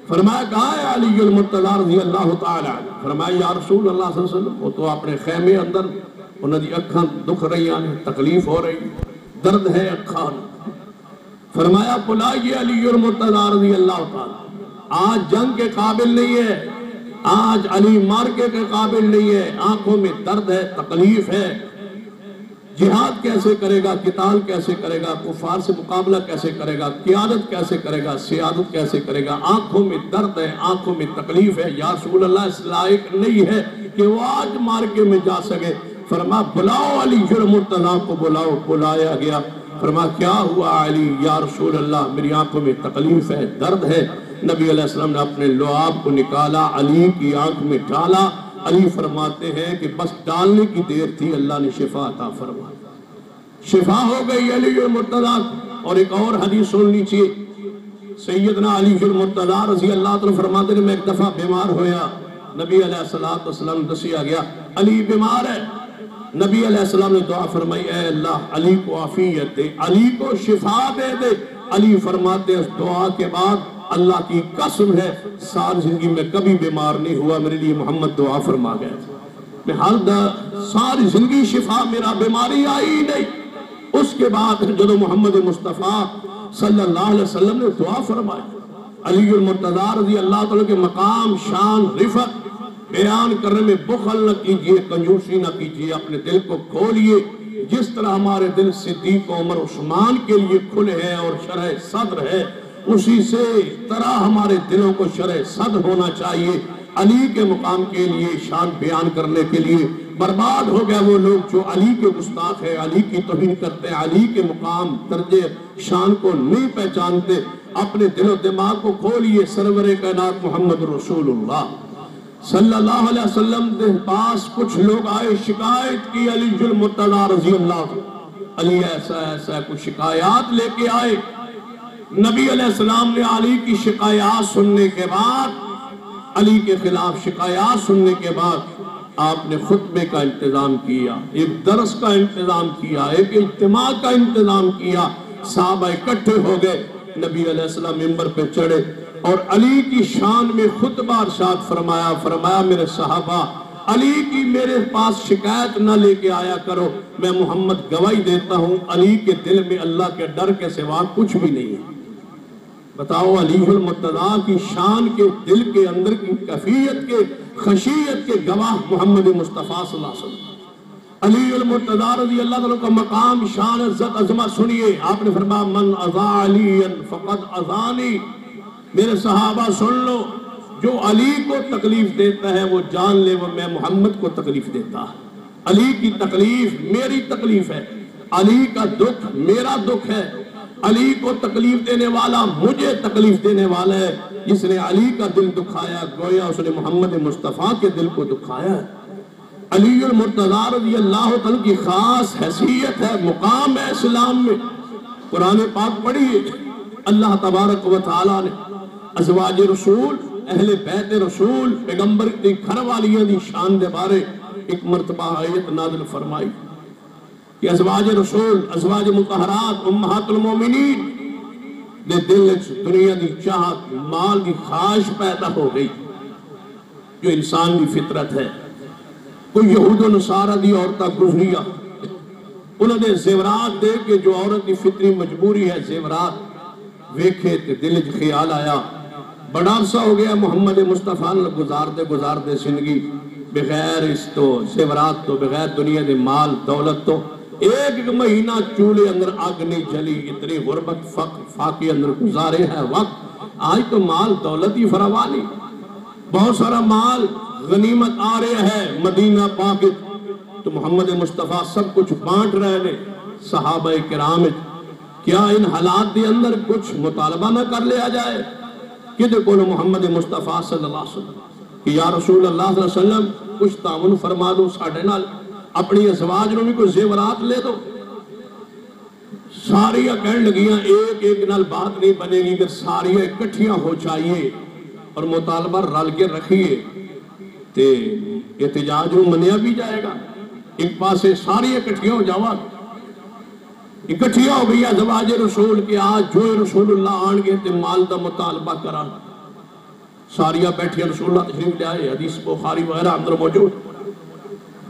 فرمایا کہاں ہے علی المرتضی رضی اللہ تعالی عنہ؟ فرمایا یا رسول اللہ صلی اللہ علیہ وسلم، وہ تو اپنے خیمے اندر، انہوں دی اکھاں دکھ رہی ہیں، تکلیف ہو رہی، درد ہے اکھاں۔ فرمایا بلائیے علی المرتضی رضی اللہ تعالی، آج جنگ کے قابل نہیں ہے، آج علی مارکے کے قابل نہیں ہے، آنکھوں میں درد ہے، تکلیف ہے، جہاد کیسے کرے گا، قتال کیسے کرے گا، کفار سے مقابلہ کیسے کرے گا، قیادت کیسے کرے گا، سیادت کیسے کرے گا، آنکھوں میں درد ہے، آنکھوں میں تکلیف ہے، یا رسول اللہ اس لائق نہیں ہے کہ وہ آج مارکے میں جا سکے۔ فرما بلاؤ علی المرتضی کو بلاؤ، بلایا گیا۔ فرما کیا ہوا علی؟ یا رسول اللہ میری آنکھوں میں تکلیف ہے، درد ہے۔ نبی علیہ السلام نے اپنے لعاب کو نکالا، علی کی آنکھ میں ڈالا۔ علی فرماتے ہیں کہ بس ڈالنے کی دیر تھی، اللہ نے شفا عطا فرما، شفا ہو گئی علی المرتضی۔ اور ایک اور حدیث سن لیجیے، سیدنا علی المرتضی رضی اللہ عنہ فرماتے ہیں میں ایک دفعہ بیمار ہویا، نبی علیہ السلام دسیا گیا علی بیمار ہے، نبی علیہ السلام نے دعا فرمائی اے اللہ علی کو عافیت دے، علی کو شفا دے۔ علی فرماتے اس دعا کے بعد اللہ کی قسم ہے ساری زندگی میں کبھی بیمار نہیں ہوا، میرے لیے محمد دعا فرما گئے، میں ساری زندگی شفا میرا بیماری آئی نہیں۔ اس کے بعد جب محمد مصطفیٰ صلی اللہ علیہ وسلم نے دعا فرمائی، علی المرتضی رضی اللہ عنہ کے مقام، شان، رفعت بیان کرنے میں بخل نہ کیجئے، کنجوسی نہ کیجئے، اپنے دل کو کھولیے، جس طرح ہمارے دل صدیق عمر عثمان کے لیے کھلے ہیں اور شرح صدر ہے، اسی سے طرح ہمارے دلوں کو شرح صدر ہونا چاہیے علی کے مقام کے لیے، شان بیان کرنے کے لیے۔ برباد ہو گئے وہ لوگ جو علی کے گستاخ ہیں، علی کی توہین کرتے ہیں، علی کے مقام درجے شان کو نہیں پہچانتے۔ اپنے دل و دماغ کو کھولیے، سرور کائنات محمد رسول اللہ صلی اللہ علیہ وسلم کے پاس کچھ لوگ آئے، شکایت کی علی المرتضی رضی اللہ عنہ، علی ایسا کچھ شکایات لے کے آئے۔ نبی علیہ السلام نے علی کی شکایات سننے کے بعد، علی کے خلاف شکایات سننے کے بعد آپ نے خطبے کا انتظام کیا، ایک درس کا انتظام کیا، ایک اجتماع کا انتظام کیا، صحابہ اکٹھے ہو گئے، نبی علیہ السلام منبر پہ چڑھے اور علی کی شان میں خطبہ ارشاد فرمایا میرے صحابہ علی کی میرے پاس شکایت نہ لے کے آیا کرو، میں محمد گواہی دیتا ہوں علی کے دل میں اللہ کے ڈر کے سوا کچھ بھی نہیں ہے۔ بتاؤ علی المرتضی کی شان کے دل کے اندر کی کیفیت کے خشیت کے گواہ محمد مصطفیٰ صلی اللہ علیہ وسلم۔ علی المرتضی رضی اللہ عنہ کا مقام، شان، عزت، عظمت سنیے۔ آپ نے فرمایا من اذا علی فقد اذانی، میرے صحابہ سن لو، جو علی کو تکلیف دیتا ہے وہ جان لے وہ میں محمد کو تکلیف دیتا ہے۔ علی کی تکلیف میری تکلیف ہے، علی کا دکھ میرا دکھ ہے، علی کو تکلیف دینے والا مجھے تکلیف دینے والا ہے۔ جس نے علی کا دل دکھایا گویا اس نے محمد مصطفیٰ کے دل کو دکھایا ہے۔ علی المرتضی رضی اللہ عنہ کی خاص حیثیت ہے، مقام ہے اسلام میں۔ قرآن پاک پڑھیے، اللہ تبارک و تعالیٰ نے ازواج رسول، اہل بیت رسول، پیغمبر دی گھر والیاں دی شان دے بارے ایک مرتبہ آیت نازل فرمائی کہ ازواج رسول، ازواج مطہرات، امہات المومنین دے دل دنیا دی چاہت، مال دی خواہش پیدا ہو گئی جو انسان دی فطرت ہے۔ کوئی یہود و نصارہ دی عورتہ گزریا، انہوں نے زیورات دے کے جو عورت دی فطری مجبوری ہے زیورات ویکھے تے دل وچ خیال آیا بڑا عرصہ ہو گیا محمد مصطفیٰ گزارتے زندگی بغیر اس تو زیورات تو، بغیر دنیا دے مال دولت تو، ایک مہینہ چولے اندر آگ نہیں جلی، اتنی غربت فاقے اندر گزارے ہے وقت۔ آج تو مال دولت ہی فراوانی، بہت سارا مال غنیمت آ رہا ہے مدینہ پاک، تو محمد مصطفیٰ سب کچھ بانٹ رہے نے صحابہ کرام۔ کیا ان حالات دے اندر کچھ مطالبہ نہ کر لیا جائے کہ دیکھو محمد مصطفیٰ صلی اللہ علیہ وسلم کہ یا رسول اللہ صلی اللہ علیہ وسلم کچھ تعاون فرما دو ساڑھے نال، اپنی ازواج نے بھی کوئی زیورات لے دو۔ ساریاں کہنے لگیاں ایک ایک نال بات نہیں بنے گی کہ ساریاں اکٹھیاں ہو چاہیے اور مطالبہ رل کے رکھیے تے احتجاج میں منیا بھی جائے گا۔ ایک پاسے ساری اکٹھیاں ہو جاوا، اکٹھیاں ہو گئی ازواج رسول کے آج جو رسول اللہ آن گے تے مال دا مطالبہ کرا۔ ساریاں بیٹھی رسول اللہ تشریف لے آئے، حدیث بخاری وغیرہ اندر موجود۔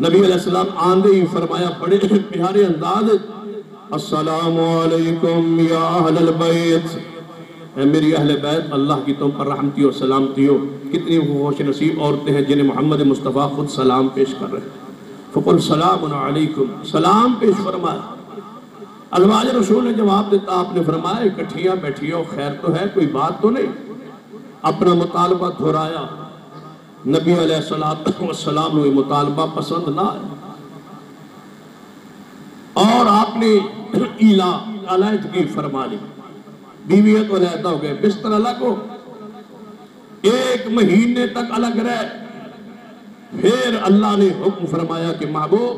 نبی علیہ السلام آندے ہی فرمایا بڑے پیارے انداز، السلام علیکم یا اہل البیت، اے میری اہل بیت، اللہ کی تم پر رحمتی اور سلامتی ہو۔ کتنی خوش نصیب عورتیں ہیں جنہیں محمد مصطفیٰ خود سلام پیش کر رہے ہیں۔ فقل سلام علیکم، سلام پیش فرمایا۔ ازواج رسول نے جواب دیتا، آپ نے فرمایا اکٹھیاں بیٹھی ہو، خیر تو ہے، کوئی بات تو نہیں۔ اپنا مطالبہ دہرایا، نبی علیہ السلام نے مطالبہ پسند نہ آیا اور آپ نے علیحدگی فرما لی، بیویت تو علیحدہ ہو گئے، بستر الگ ہو، 1 مہینے تک الگ رہ۔ پھر اللہ نے حکم فرمایا کہ محبوب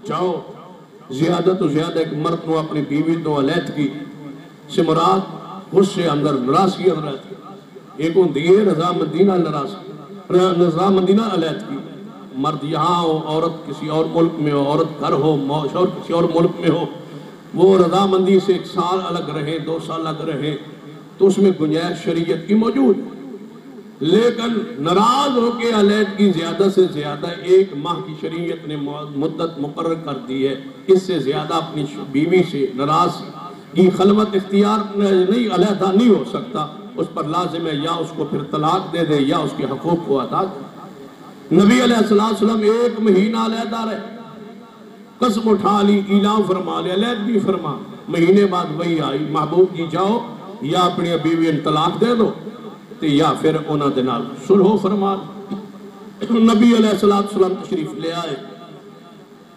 جاؤ، زیادہ تو زیادہ ایک مرد نو اپنی بیوی تو علیحدگی سے مراد اس سے اندر ناراضگی رہتی، ایک ہوں دیئے رضامندی نال ناراضگی، رضامندی نال علیحدگی۔ مرد یہاں ہو، عورت کسی اور ملک میں ہو، عورت گھر ہو، شوہر کسی اور ملک میں ہو، وہ رضامندی سے 1 سال الگ رہے، 2 سال الگ رہے، تو اس میں گنجائش شریعت کی موجود ہے۔ لیکن ناراض ہو کے علیحدگی زیادہ سے زیادہ 1 ماہ کی شریعت نے مدت مقرر کر دی ہے، اس سے زیادہ اپنی بیوی سے ناراضگی خلوت اختیار نہیں، علیحدہ نہیں ہو سکتا، اس پر لازم ہے یا اس کو پھر طلاق دے دے یا اس کے حقوق کو ادا کرے۔ نبی علیہ السلام 1 مہینہ علیحدہ رہے، قسم اٹھا لی، اعلان فرما لیا، علیحدگی فرما۔ مہینے بعد وہی آئی، محبوب جی جاؤ یا اپنی بیوی طلاق دے دو یا پھر انہاں دے نال صلح فرما۔ نبی علیہ السلام تشریف لے آئے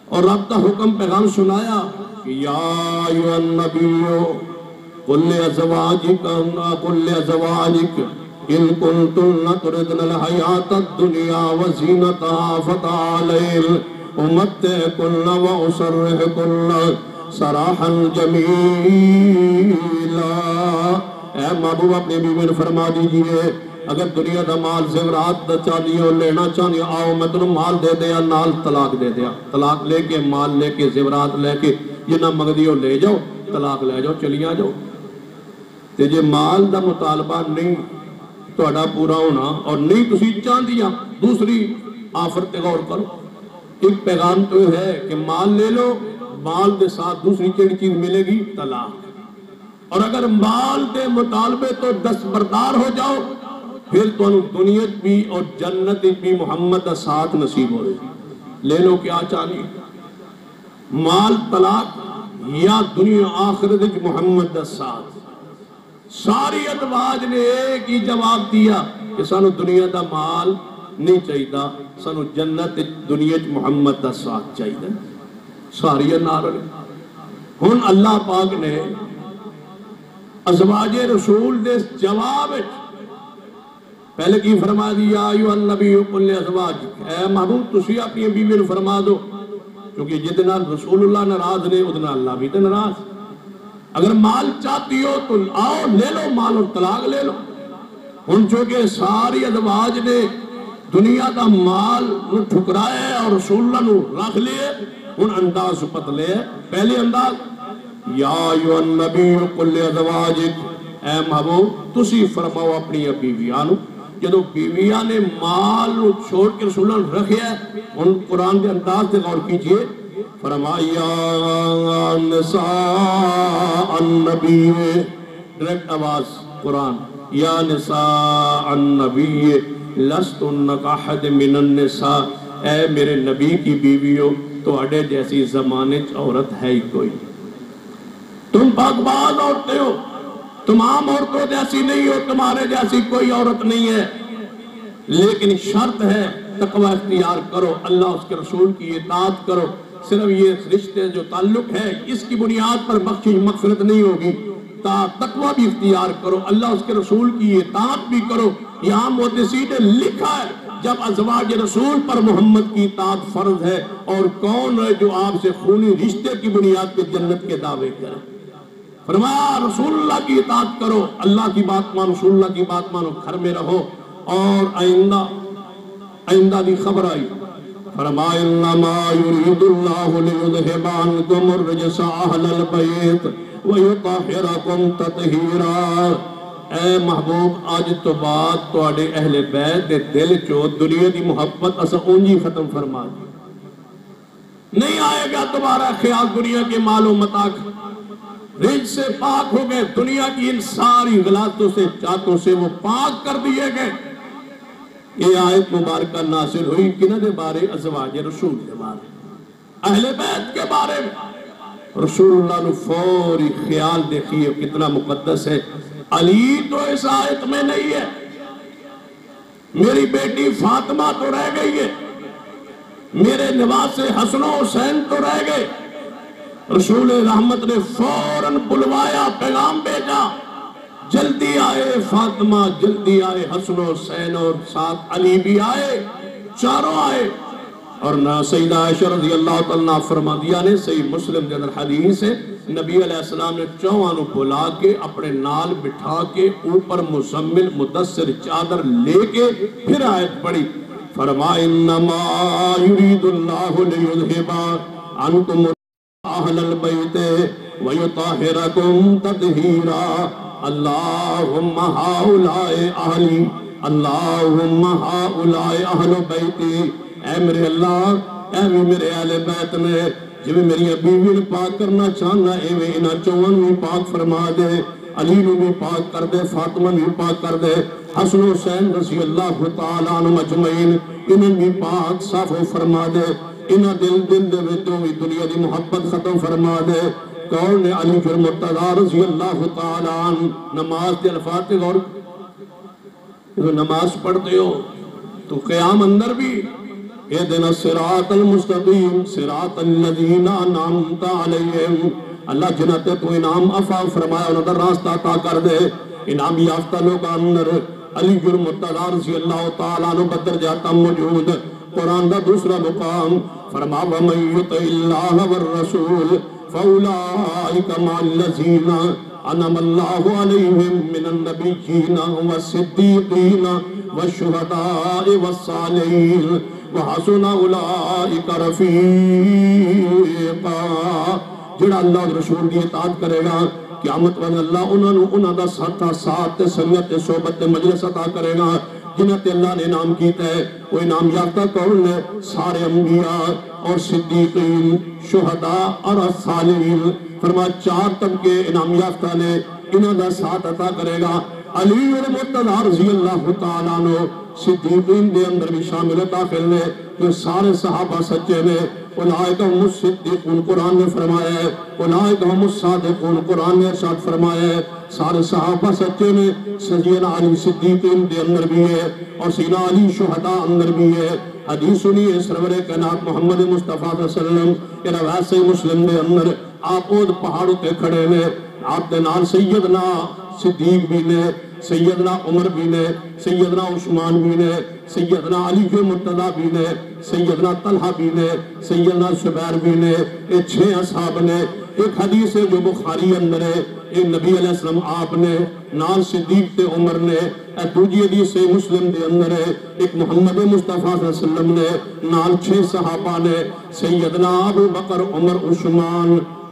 اور رب کا حکم پیغام سنایا کہ یا ایھا النبی قل لأزواجک ان کنتن تردن الحیاة الدنیا وزینتها فتعالین امتعکن واسرحکن سراحا جمیلا۔ اے محبوب اپنی بیوی نے فرما دیجئے اگر دنیا دا مال زیورات دا چاہیے ہو، لینا چاہیے، آؤ میں تنوں مال دے دیا، نال طلاق دے دیا، طلاق لے کے مال لے کے زیورات لے کے جنہ مگدی ہو لے جاؤ، طلاق لے جاؤ، چلیاں جاؤ۔ تے جے مال دا مطالبہ نہیں توڑا پورا ہونا اور نہیں تسی چاندیاں، دوسری آفر تے غور کرو۔ ایک پیغام تو ہے کہ مال لے لو، مال دے ساتھ دوسری چیز ملے گی طلاق، اور اگر مال دے مطالبے تو دستبردار ہو جاؤ پھر تو دنیت بھی اور جنت بھی محمد کا ساتھ نصیب ہو رہی۔ لے لو کیا چاہیے، مال طلاق یا دنیا آخرت محمد کا ساتھ۔ ساری ازواج نے ایک ہی جواب دیا کہ سانو دنیا دا مال نہیں چاہیے، سانو جنت دنیا محمد کا ساتھ چاہیے۔ ساری نعرے ہن اللہ پاک نے ازواج رسول دے جواب پہلے کی فرما دیا ایھا النبی قل لازواجک، اے محبوب تسی اپنی بیوی نے فرما دو، کیونکہ جتنا رسول اللہ ناراض نے اتنا اللہ بھی تو ناراض۔ اگر مال چاہتی ہو تو آؤ لے لو مال اور طلاق لے لو۔ ان چونکہ ساری ازواج نے دنیا دا مال ٹھکرایا ہے اور رسول اللہ نو رکھ لیے، ان انداز پتلے ہے۔ پہلے انداز یا ایھا النبی قل لازواجک، اے محبوب تسی فرماؤ اپنی بیویاں نو، جدو بیویاں نے مال چھوڑ کے رسول اللہ نے رکھیا ہے، ان قرآن کے انداز سے غور کیجئے، فرمایا نساء النبی، ڈائریکٹ آواز قرآن، یا نساء النبی لستن کاحد من النساء، اے میرے نبی کی بیویوں تو اڈے جیسی زمانے عورت ہے ہی کوئی، تم پاک باز عورتیں ہو، تمام عورتوں جیسی نہیں ہو، تمہارے جیسی کوئی عورت نہیں ہے، لیکن شرط ہے تقوی اختیار کرو، اللہ اس کے رسول کی اطاعت کرو۔ صرف یہ رشتے جو تعلق ہے اس کی بنیاد پر بخشش مغفرت نہیں ہوگی، تقوی بھی اختیار کرو، اللہ اس کے رسول کی اطاعت بھی کرو۔ یہاں محدثین نے لکھا ہے جب ازواج رسول پر محمد کی اطاعت فرض ہے، اور کون ہے جو آپ سے خونی رشتے کی بنیاد پہ جنت کے دعوے کرے؟ فرمایا رسول اللہ کی اطاعت کرو، اللہ کی بات مانو، رسول اللہ کی بات مانو، گھر میں رہو۔ اور آئندہ دی خبر آئی، فرمایا انما یرید اللہ لیذھب عنکم الرجس اہل البیت ویطہرکم تطہیرا۔ اے محبوب آج تو بعد تواڈے اہل بیت دے دل چو دنیا دی محبت اسا اونجی ختم فرما دی، نہیں آئے گا تمہارا خیال دنیا کے مال و متاع کا، رجس سے پاک ہو گئے، دنیا کی ان ساری غلطوں سے چاہتوں سے وہ پاک کر دیے گئے۔ یہ آیت مبارکہ نازل ہوئی کنہ دے بارے؟ ازواج رسول کے بارے، اہل بیت کے بارے میں۔ رسول اللہ نے فوری خیال دیکھیے کتنا مقدس ہے، علی تو اس آیت میں نہیں ہے، میری بیٹی فاطمہ تو رہ گئی ہے، میرے نواسے حسن و حسین تو رہ گئے۔ رسول رحمت نے فوراً بلوایا، پیغام بھیجا، جلدی آئے فاطمہ، جلدی آئے حسن و حسین، اور ساتھ علی بھی آئے، چاروں آئے۔ اور نہ سیدہ عائشہ رضی اللہ تعالیٰ فرما دیا نے، صحیح مسلم کے اندر حدیث ہے، نبی علیہ السلام نے چوانوں بلا کے اپنے نال بٹھا کے اوپر مزمل مدثر چادر لے کے پھر آیت پڑھی، فرمایا انما یرید اللہ لیذھب عنکم اہل البیت ویطہرکم تطہیرا۔ اللہم ہؤلاء اہلی، اللہم ہؤلاء اہل بیتی۔ اے میرے اللہ، اے میرے اہل بیت نے جو میری بیوی نے پاک کرنا چاہنا، اے میں انہاں چون بھی پاک فرما دے، علی نو بھی پاک کر دے، فاطمہ بھی پاک کر دے، حسن و حسین رضی اللہ تعالیٰ عنہ مجمعین انہاں بھی پاک صاف فرما دے، انہاں دل دے وچوں بھی دنیا دی محبت ختم فرما دے۔ کون ہے؟ علی فر مرتضی رضی اللہ تعالیٰ عنہ۔ نماز دے الفاظ غور، جو نماز پڑھتے ہو تو قیام اندر بھی اہدنا الصراط المستقیم صراط الذین انعمت علیہم، اللہ جنت تو انعام عفا فرمایا، انہوں نے راستہ عطا کر دے۔ انعام یافتہ لوگ اندر علی فر مرتضی رضی اللہ تعالیٰ عنہ بدر جاتا موجود۔ قرآن دا دوسرا مقام فرما وَمَن يُطِعِ اللَّهَ وَالرَّسُولَ فَأُولَٰئِكَ مَعَ الَّذِينَ أَنْعَمَ اللَّهُ عَلَيْهِم مِّنَ النَّبِيِّينَ وَالصِّدِّيقِينَ وَالشُّهَدَاءِ وَالصَّالِحِينَ وَحَسُنَ أُولَٰئِكَ رَفِیقًا۔ جڑا اللہ اور رسول دی اطاعت کرے گا، قیامت والے اللہ انہاں دا ساتھ سنگت صحبت مجلس عطا کرے گا۔ جنہاں تے اللہ نے انعام کیتا ہے وہ انعام یافتہ کون ہے؟ سارے انبیاء اور صدیقین، شہداء اور صالحین۔ فرمایا چار طبقے انعام یافتہ نے، انہاں دا ساتھ عطا کرے گا۔ علی مرتضی رضی اللہ تعالیٰ عنہ صدیقین دے اندر بھی شامل داخل نے، جو سارے صحابہ سچے نے۔ اولئک هم الصدیقون قرآن نے فرمایا ہے، اولئک هم الصادقون قرآن نے ارشاد فرمایا ہے، سارے صحابہ سچے نے۔ سیدنا علی صدیقین دے اندر بھی ہے، اور سیدنا علی شہداء اندر بھی ہے۔ حدیث سنیے سرور کائنات محمد مصطفیٰ صلی اللہ علیہ وسلم کے روایت سے مسلم دے اندر، آپ اود پہاڑوں تے کھڑے نے، آپ دے نال سیدنا صدیق بھی نے، سیدنا عمر بھی نے، سیدنا عثمان بھی نے، سیدنا علی کے مرتضی بھی نے، سیدنا طلحہ بھی نے، سیدنا زبیر بھی نے۔ یہ 6 اصحاب نے۔ ایک حدیث ہے جو بخاری اندر ہے، ایک نبی علیہ السلام آپ نے نال صدیق تے عمر نے، دوسری حدیث سے مسلم دے اندر ہے، ایک محمد مصطفیٰ صلی اللہ علیہ وسلم نے، نال 6 صحابہ نے، سیدنا ابو بکر، عمر، عثمان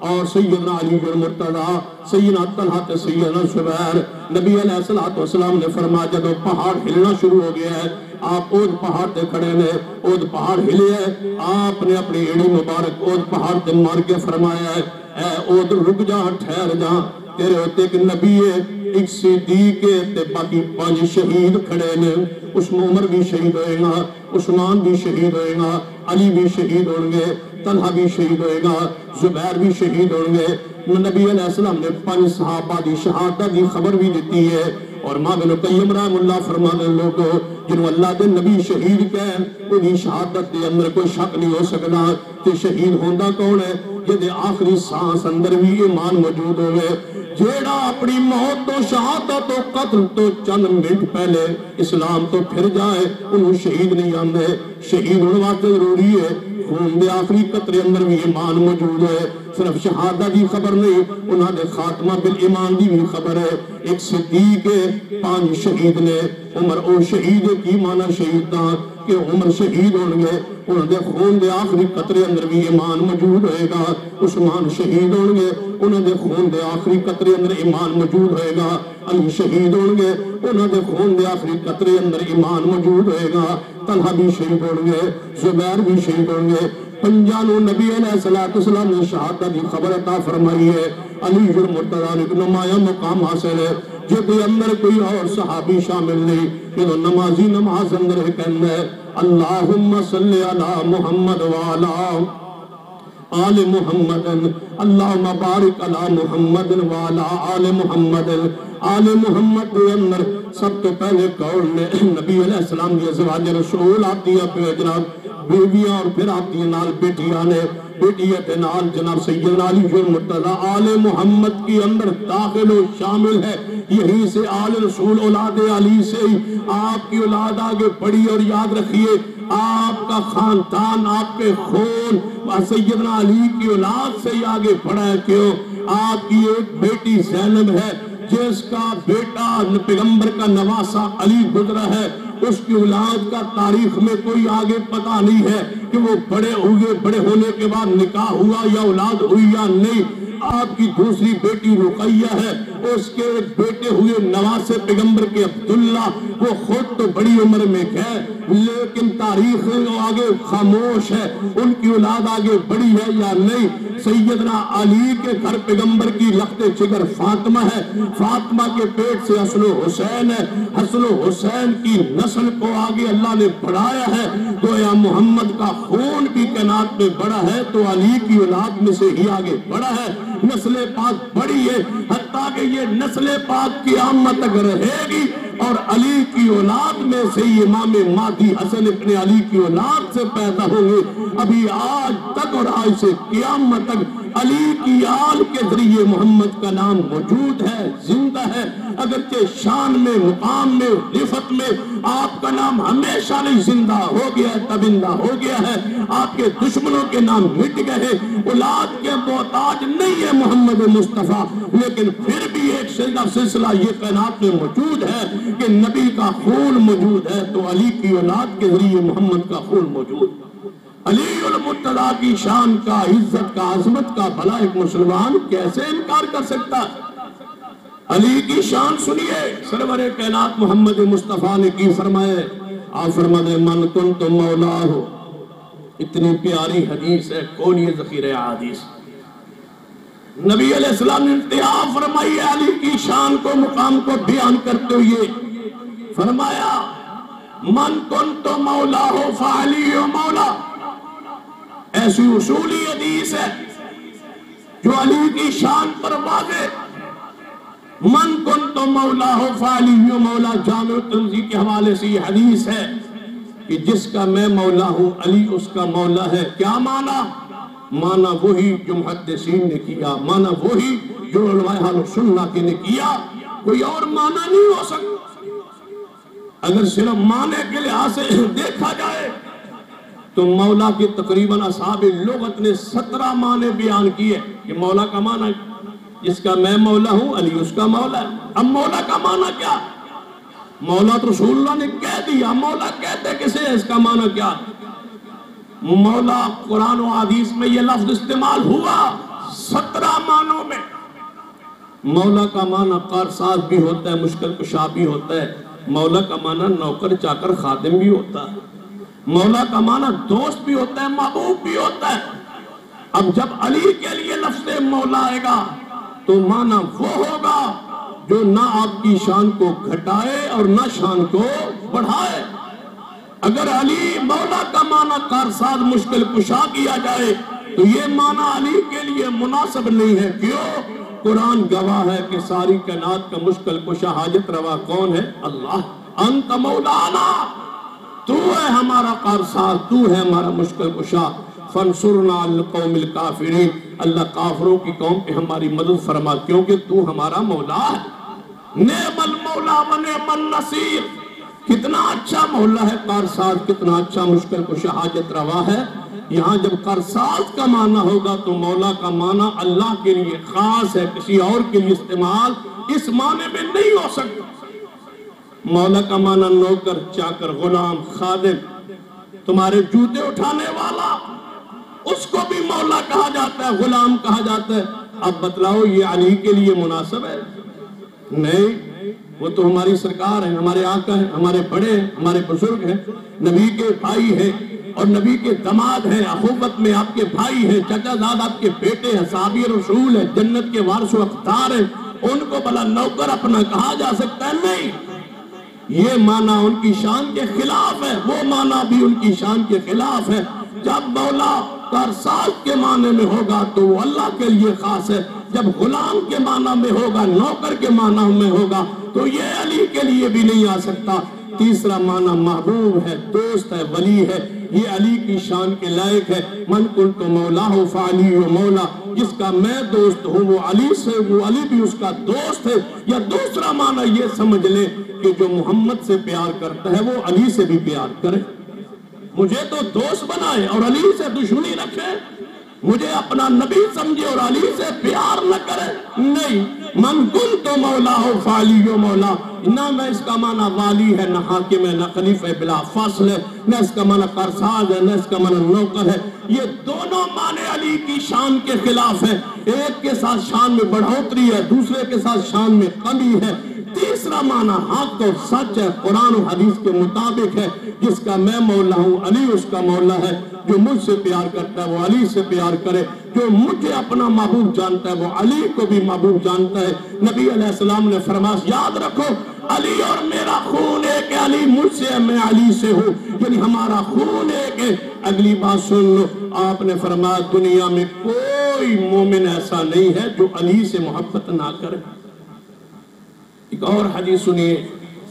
اور سیدنا علی بن مرتضی، سیدنا طلحہ تے سیدنا زبیر۔ نبی علیہ السلام نے فرمایا جب پہاڑ ہلنا شروع ہو گیا ہے، آپ اود پہاڑ تے کھڑے نے، اود پہاڑ ہلے ہے، آپ نے اپنی ایڑی مبارک اود پہاڑ تے مار کے فرمایا ہے، اے اود رک جا، ٹھہر جا، تیرے ہوتے ایک نبی ہے، ایک صدیق ہے، تے باقی 5 شہید کھڑے نے۔ اس میں عمر بھی شہید ہوئے گا، عثمان بھی شہید ہوئے گا، علی بھی شہید ہوں گے، طلحہ بھی شہید ہوئے گا، زبیر بھی شہید ہوں گے۔ نبی علیہ السلام نے 5 صحابہ دی شہادت دی خبر بھی دیتی ہے. اور ماں بن قیم رحم اللہ فرماتے لوگوں جنہوں اللہ دے نبی شہید کہیں انہی شہادت دے اندر کوئی شک نہیں ہو سکنا کہ شہید ہوندہ کون ہے جدے آخری سانس اندر بھی ایمان موجود ہوئے. جیڑا اپنی موت تو شہادت تو قتل تو چند منٹ پہلے اسلام تو پھر جائے انہوں شہید نہیں آندے. شہید ہونے واسطے ضروری ہے خون دے آخری قطرے اندر بھی ایمان موجود ہے. صرف شہادت کی خبر نہیں انہاں دے خاتمہ بالایمان دی بھی خبر ہے. ایک صدیق 5 شہید نے. عمر او شہید کی معنی شہید دا کہ عمر شہید ہونگے انہوں دے خون دے آخری قطرے اندر بھی ایمان موجود ہوئے گا. عثمان شہید ہونگے انہوں دے خون دے آخری قطرے اندر ایمان موجود ہوئے گا. علی شہید ہونگے انہوں دے خون دے آخری قطرے اندر ایمان موجود ہوئے گا. طلحہ بھی شہید ہونگے زبیر بھی شہید ہونگے. 5 نبی علیہ السلام نے شہادت کی خبر عطا فرمائی ہے. علی المرتضیٰ نے نمایاں مقام حاصل ہے جب اندر کوئی اور صحابی شامل نہیں. یہ نمازی نماز اندر ہے کہنا ہے اللہم صلی علی محمد وعلا آل محمد اللہم بارک علی محمد وعلا آل محمد. آل محمد کے اندر سب تو پہلے قول نے نبی علیہ السلام کی ازواج رسول آتی ہے پہ جناب بیویاں اور پھر آتی ہیں نال بیٹیاں نے. بیٹیت نال جناب سیدنا علی المرتضیٰ آل محمد کی اندر داخل و شامل ہے. یہی سے آل رسول اولاد علی سے ہی آپ کی اولاد آگے بڑھی. اور یاد رکھیے آپ کا خاندان آپ کے خون سیدنا علی کی اولاد سے ہی آگے بڑھا ہے. کیوں؟ آپ کی ایک بیٹی زینب ہے جس کا بیٹا پیغمبر کا نواسہ علی گزرا ہے. اس کی اولاد کا تاریخ میں کوئی آگے پتہ نہیں ہے کہ وہ بڑے ہوئے بڑے ہونے کے بعد نکاح ہوا یا اولاد ہوئی یا نہیں. آپ کی دوسری بیٹی رقیہ ہے اس کے بیٹے ہوئے نواسے پیغمبر کے عبداللہ وہ خود تو بڑی عمر میں ہے لیکن تاریخ آگے خاموش ہے ان کی اولاد آگے بڑی ہے یا نہیں. سیدنا علی کے گھر پیغمبر کی لخت جگر فاطمہ ہے. فاطمہ کے پیٹ سے حسن و حسین ہے. حسن و حسین کی نسل کو آگے اللہ نے بڑھایا ہے. گویا محمد کا خون بھی کائنات میں بڑا ہے تو علی کی اولاد میں سے ہی آگے بڑا ہے. نسل پاک بڑی ہے حتیٰ کہ یہ نسل پاک قیامت تک رہے گی اور علی کی اولاد میں سے امام مہدی حسن ابن علی کی اولاد سے پیدا ہوں گے. ابھی آج تک اور آج سے قیامت تک علی کی آل کے ذریعے محمد کا نام موجود ہے زندہ ہے. اگرچہ شان میں مقام میں رفت میں آپ کا نام ہمیشہ نہیں زندہ ہو گیا ہے تبندہ ہو گیا ہے. آپ کے دشمنوں کے نام مٹ گئے. اولاد کے محتاج نہیں ہے محمد مصطفیٰ لیکن پھر بھی ایک سلسلہ یہ کائنات میں موجود ہے کہ نبی کا خون موجود ہے تو علی کی اولاد کے ذریعے محمد کا خون موجود. علی المرتضیٰ کی شان کا عزت کا عظمت کا بھلا ایک مسلمان کیسے انکار کر سکتا؟ علی کی شان سنیے سرور کائنات محمد مصطفیٰ نے کی فرمائے. آپ فرمائے من کنت مولا ہو. اتنی پیاری حدیث ہے کون یہ ذخیرہ حدیث. نبی علیہ السلام نے انتہا فرمائی علی کی شان کو مقام کو بیان کرتے ہوئے فرمایا من کنت مولا ہو فعلی مولا. ایسی اصولی حدیث ہے جو علی کی شان پر واضح. من کنت مولا ہو فعلی مولا. جامع ترمذی کے حوالے سے یہ حدیث ہے کہ جس کا میں مولا ہوں علی اس کا مولا ہے. کیا معنی؟ معنی وہی جو محدثین نے کیا معنی وہی جو علماء اہل سنت نے کیا. کوئی اور معنی نہیں ہو سکتا. اگر صرف معنی کے لحاظ سے دیکھا جائے تو مولا کی تقریباً اصحاب لغت نے 17 معنی بیان کیے کہ مولا کا معنی جس کا میں مولا ہوں علی اس کا مولا ہے. اب مولا کا معنی کیا؟ مولا تو رسول اللہ نے کہہ دیا. مولا کہتے کسے اس کا معنی کیا؟ مولا قرآن و حدیث میں یہ لفظ استعمال ہوا 17 معنوں میں. مولا کا معنی کارساز بھی ہوتا ہے مشکل کشا بھی ہوتا ہے. مولا کا معنی نوکر چاکر خادم بھی ہوتا ہے. مولا کا معنی دوست بھی ہوتا ہے محبوب بھی ہوتا ہے. اب جب علی کے لیے لفظ مولا آئے گا تو معنی وہ ہوگا جو نہ آپ کی شان کو گھٹائے اور نہ شان کو بڑھائے. اگر علی مولا کا معنی کارساز مشکل کشا کیا جائے تو یہ معنی علی کے لیے مناسب نہیں ہے. کیوں؟ قرآن گواہ ہے کہ ساری کائنات کا مشکل کشا حاجت روا کون ہے؟ اللہ. انت مولانا، تو ہے ہمارا قارساز، تو ہے ہمارا مشکل کشا. فانصرنا علی القوم الکافرین، اللہ کافروں کی قوم پہ ہماری مدد فرما، کیونکہ تو ہمارا مولا ہے. نعم المولا و نعم النصیر، کتنا اچھا مولا ہے قارساز، کتنا اچھا مشکل کشا حاجت روا ہے. یہاں جب قارساز کا معنی ہوگا تو مولا کا معنی اللہ کے لیے خاص ہے، کسی اور کے لیے استعمال اس معنی میں نہیں ہو سکتا. مولا کا معنی نوکر، چاکر، غلام، خادم، تمہارے جوتے اٹھانے والا، اس کو بھی مولا کہا جاتا ہے، غلام کہا جاتا ہے. اب بتلاؤ یہ علی کے لیے مناسب ہے؟ نہیں، وہ تو ہماری سرکار ہیں، ہمارے آقا ہیں، ہمارے بڑے ہیں، ہمارے بزرگ ہیں، نبی کے بھائی ہیں اور نبی کے داماد ہیں، اخوت میں آپ کے بھائی ہیں، چچا زاد آپ کے بیٹے ہیں، صحابی رسول ہیں، جنت کے وارث و اختیار ہیں. ان کو بھلا نوکر اپنا کہا جا سکتا ہے؟ نہیں. یہ معنی ان کی شان کے خلاف ہے، وہ معنی بھی ان کی شان کے خلاف ہے. جب مولا قارساز کے معنی میں ہوگا تو وہ اللہ کے لیے خاص ہے، جب غلام کے معنی میں ہوگا، نوکر کے معنی میں ہوگا تو یہ علی کے لیے بھی نہیں آ سکتا. تیسرا معنی محبوب ہے، دوست ہے، ولی ہے، یہ علی کی شان کے لائق ہے. من کنت مولا فعلی مولا، جس کا میں دوست ہوں وہ علی سے، وہ علی بھی اس کا دوست ہے. یا دوسرا معنی یہ سمجھ لیں کہ جو محمد سے پیار کرتا ہے وہ علی سے بھی پیار کرے. مجھے تو دوست بنائے اور علی سے دشمنی رکھے، مجھے اپنا نبی سمجھے اور علی سے پیار نہ کرے. نہیں، من کنت مولا فعلی مولا، نہ میں اس کا معنی والی ہے، نہ حاکم ہے، نہ خلیفہ بلا فاصل ہے، نہ اس کا معنی قارساز ہے، نہ اس کا معنی نوکر ہے. یہ دونوں معنی علی کی شان کے خلاف ہے. ایک کے ساتھ شان میں بڑھوتری ہے، دوسرے کے ساتھ شان میں کمی ہے. تیسرا معنی حق اور سچ ہے، قرآن و حدیث کے مطابق ہے. جس کا میں مولا ہوں علی اس کا مولا ہے. جو مجھ سے پیار کرتا ہے وہ علی سے پیار کرے. جو مجھے اپنا محبوب جانتا ہے وہ علی کو بھی محبوب جانتا ہے. نبی علیہ السلام نے فرمایا، یاد رکھو علی اور میرا خون ایک ہے، علی مجھ سے ہے، میں علی سے ہوں، یعنی ہمارا خون ایک ہے. اگلی بات سن لو، آپ نے فرمایا دنیا میں کوئی مومن ایسا نہیں ہے جو علی سے محبت نہ کرے. ایک اور حدیث سنیے،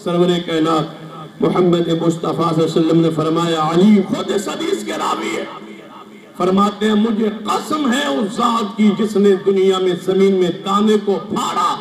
سرور کائنات محمد مصطفیٰ صلی اللہ علیہ وسلم نے فرمایا، علی خود اس حدیث کے راوی ہے، فرماتے ہیں مجھے قسم ہے اس ذات کی جس نے دنیا میں زمین میں دانے کو پھاڑا،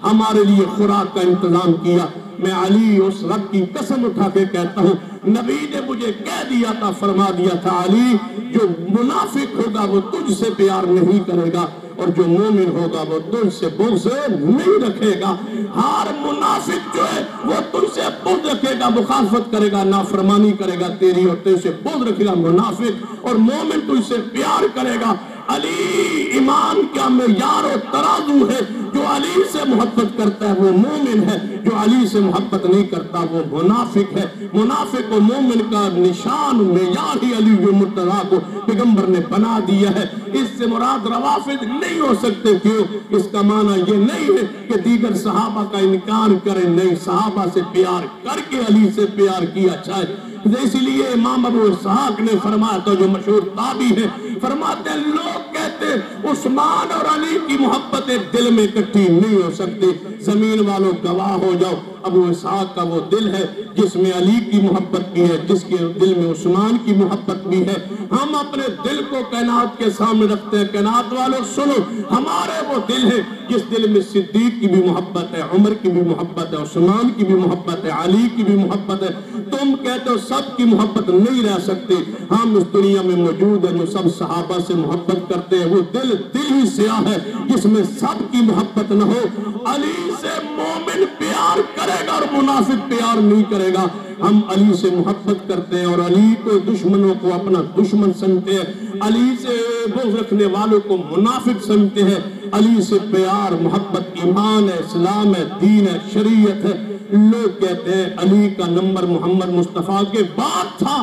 ہمارے لیے خوراک کا انتظام کیا. میں علی اس رب کی قسم اٹھا کے کہتا ہوں، نبی نے مجھے کہہ دیا تھا، فرما دیا تھا، علی جو منافق ہوگا وہ تجھ سے پیار نہیں کرے گا اور جو مومن ہوگا وہ تجھ سے بغض نہیں رکھے گا. ہر منافق جو ہے وہ تجھ سے بغض رکھے گا، مخالفت کرے گا، نافرمانی کرے گا تیری، اور تجھ سے بغض رکھے گا منافق، اور مومن تجھ سے پیار کرے گا. علی ایمان کا معیار و ترازو ہے. جو علی سے محبت کرتا ہے وہ مومن ہے، جو علی سے محبت نہیں کرتا وہ منافق ہے. منافق و مومن کا نشان معیار ہی علی مرتضیٰ کو پیغمبر نے بنا دیا ہے. اس سے مراد روافض نہیں ہو سکتے. کیوں؟ اس کا معنی یہ نہیں ہے کہ دیگر صحابہ کا انکار کریں، نہیں، صحابہ سے پیار کر کے علی سے پیار کیا جائے. اسی لیے امام ابو اسحاق نے فرمایا تو جو مشہور تابعی ہے، فرماتے ہیں لوگ کہتے عثمان اور علی کی محبت ایک دل میں اکٹھی نہیں ہو سکتی. زمین والوں گواہ ہو جاؤ، ابو اسحاق کا وہ دل ہے جس میں علی کی محبت بھی ہے، جس کے دل میں عثمان کی محبت بھی ہے. ہم اپنے دل کو کائنات کے سامنے رکھتے ہیں. کائنات والوں سنو، ہمارے وہ دل ہے جس دل میں صدیق کی بھی محبت ہے، عمر کی بھی محبت ہے، عثمان کی بھی محبت ہے، علی کی بھی محبت ہے. تم کہتے ہو سب کی محبت نہیں رہ سکتی. ہم اس دنیا میں موجود ہیں جو سب صحابہ سے محبت کرتے ہیں. وہ دل ہی سیاہ ہے جس میں سب کی محبت نہ ہو. علی سے مومن پیار کرے گا اور منافق پیار نہیں کرے گا. ہم علی سے محبت کرتے ہیں اور علی کو دشمنوں کو اپنا دشمن سمجھتے ہیں. علی سے بغض رکھنے والوں کو منافق سمجھتے ہیں. علی سے پیار محبت ایمان ہے، اسلام ہے، دین ہے، شریعت ہے. لوگ کہتے ہیں علی کا نمبر محمد مصطفیٰ کے بعد تھا،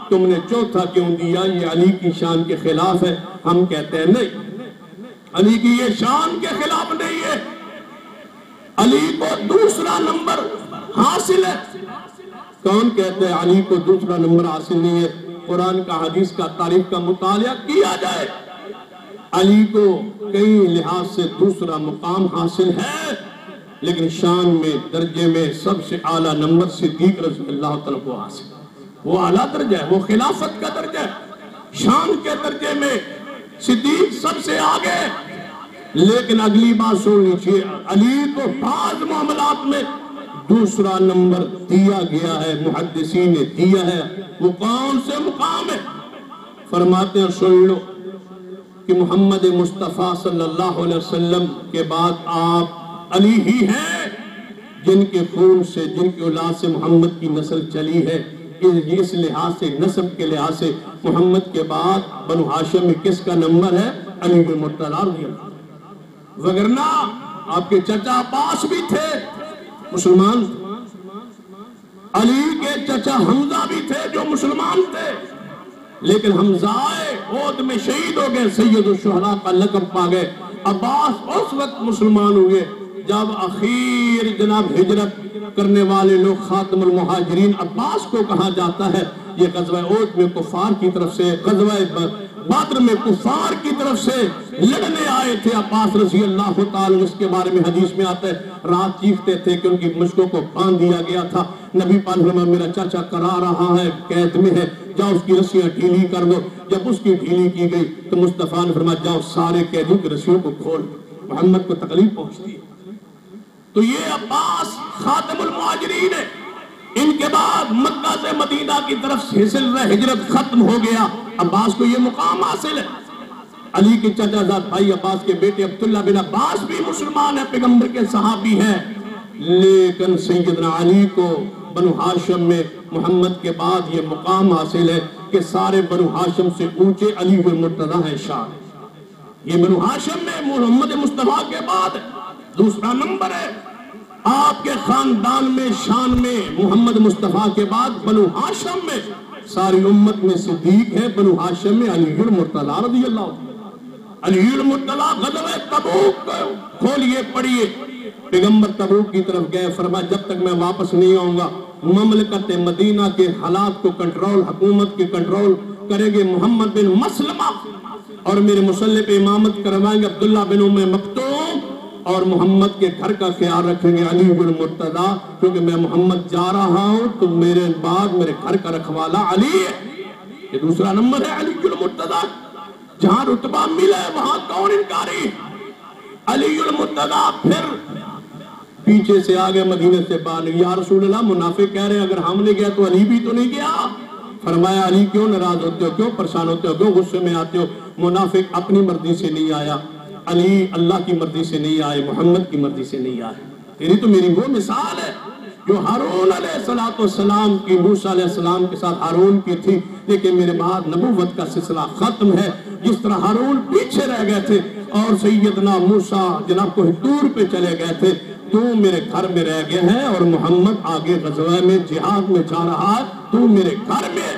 تم نے چوتھا کیوں دیا؟ یہ علی کی شان کے خلاف ہے. ہم کہتے ہیں نہیں، علی کی یہ شان کے خلاف نہیں ہے. علی کو دوسرا نمبر حاصل ہے. کون کہتے ہیں علی کو دوسرا نمبر حاصل نہیں ہے؟ قرآن کا، حدیث کا، تاریخ کا مطالعہ کیا جائے. علی کو کئی لحاظ سے دوسرا مقام حاصل ہے، لیکن شان میں درجے میں سب سے اعلیٰ نمبر صدیق رضی اللہ تعالیٰ کو حاصل ہے۔ وہ اعلیٰ درجہ ہے، وہ خلافت کا درجہ ہے، شان کے درجے میں صدیق سب سے آگے۔ لیکن اگلی بات سن لیجیے، علی کو بعض معاملات میں دوسرا نمبر دیا گیا ہے، محدثین نے دیا ہے۔ وہ کون سے مقام ہے؟ فرماتے ہیں سن لو کہ محمد مصطفیٰ صلی اللہ علیہ وسلم کے بعد آپ علی ہی ہیں جن کے خون سے، جن کی اولاد سے محمد کی نسل چلی ہے۔ اس لحاظ سے، نسب کے لحاظ سے محمد کے بعد بنو ہاشم میں کس کا نمبر ہے؟ علی بن مرتضیٰ رضی اللہ عنہ۔ وگرنہ آپ کے چچا عباس بھی تھے مسلمان، علی کے چچا حمزہ بھی تھے جو مسلمان تھے، لیکن حمزہ احد میں شہید ہو گئے، سید الشہداء کا لقب پا گئے۔ عباس اس وقت مسلمان ہوئے جب اخیر جناب ہجرت کرنے والے لوگ خاتم المہاجرین عباس کو کہا جاتا ہے۔ یہ غزوہ احد میں کفار کی طرف سے، غزوہ بدر میں کفار کی طرف سے لڑنے آئے تھے عباس رضی اللہ تعالی، اس کے بارے میں حدیث میں آتا ہے رات چیختے تھے کہ ان کی مشکوں کو باندھ دیا گیا تھا۔ نبی پاک فرمایا میرا چاچا کرا رہا ہے، قید میں ہے، جاؤ اس کی رسیاں ڈھیلی کر دو۔ جب اس کی ڈھیلی کی گئی تو مصطفیٰ نے فرمایا جاؤ سارے قیدیوں کی رسیوں کو کھول، محمد کو تکلیف پہنچتی ہے۔ تو یہ عباس خاتم المہاجرین ہے۔ ان کے بعد مکہ سے مدینہ کی طرف ہجرت ختم ہو گیا، عباس کو یہ مقام حاصل ہے۔ علی کے چچا زاد بھائی عباس کے بیٹے عبداللہ بن عباس بھی مسلمان ہیں، پیغمبر کے صحابی ہیں، لیکن سیدنا علی کو بنو ہاشم میں محمد کے بعد یہ مقام حاصل ہے کہ سارے بنو ہاشم سے اونچے علی بن مرتضیٰ ہیں شان۔ یہ بنو ہاشم میں محمد مصطفیٰ کے بعد دوسرا نمبر ہے۔ آپ کے خاندان میں شان میں محمد مصطفیٰ کے بعد بنو ہاشم میں ساری امت میں صدیق ہے، بنو ہاشم میں علی بن مرتضیٰ رضی اللہ عنہ۔ علی بن مرتضیٰ غزوہ تبوک کھولیے پڑھیے، پیغمبر تبوک کی طرف گئے، فرمایا جب تک میں واپس نہیں آؤں گا مملکت مدینہ کے حالات کو کنٹرول، حکومت کے کنٹرول کریں گے محمد بن مسلمہ، اور میرے مسلح پہ امامت کروائیں گے عبداللہ بن ام مکتوم، اور محمد کے گھر کا خیال رکھیں گے علی بن مرتضیٰ، کیونکہ میں محمد جا رہا ہوں تو میرے بعد میرے گھر کا رکھوالا علی ہے۔ یہ دوسرا نمبر ہے علی بن مرتضیٰ۔ جہاں رتبہ ملا ہے وہاں کون انکاری؟ علی بن مرتضیٰ پھر پیچھے سے آگے مدینہ سے باہر، یا رسول اللہ منافق کہہ رہے ہیں اگر ہم نے گیا تو علی بھی تو نہیں گیا۔ فرمایا علی کیوں ناراض ہوتے ہو، کیوں پریشان ہوتے ہو، کیوں غصے میں آتے ہو؟ منافق اپنی مرضی سے نہیں آیا، علی اللہ کی مرضی سے نہیں آئے، محمد کی مرضی سے نہیں آئے۔ تیری تو میری وہ مثال ہے جو ہارون علیہ السلام کی موسیٰ علیہ السلام کے ساتھ ہارون کی تھی، لیکن میرے بعد نبوت کا سلسلہ ختم ہے۔ جس طرح ہارون پیچھے رہ گئے تھے اور سیدنا موسیٰ جناب کوہ طور پہ چلے گئے تھے، تو میرے گھر میں رہ گئے ہیں، اور محمد آگے غزوہ میں جہاد میں جا رہا ہے، تو میرے گھر میں۔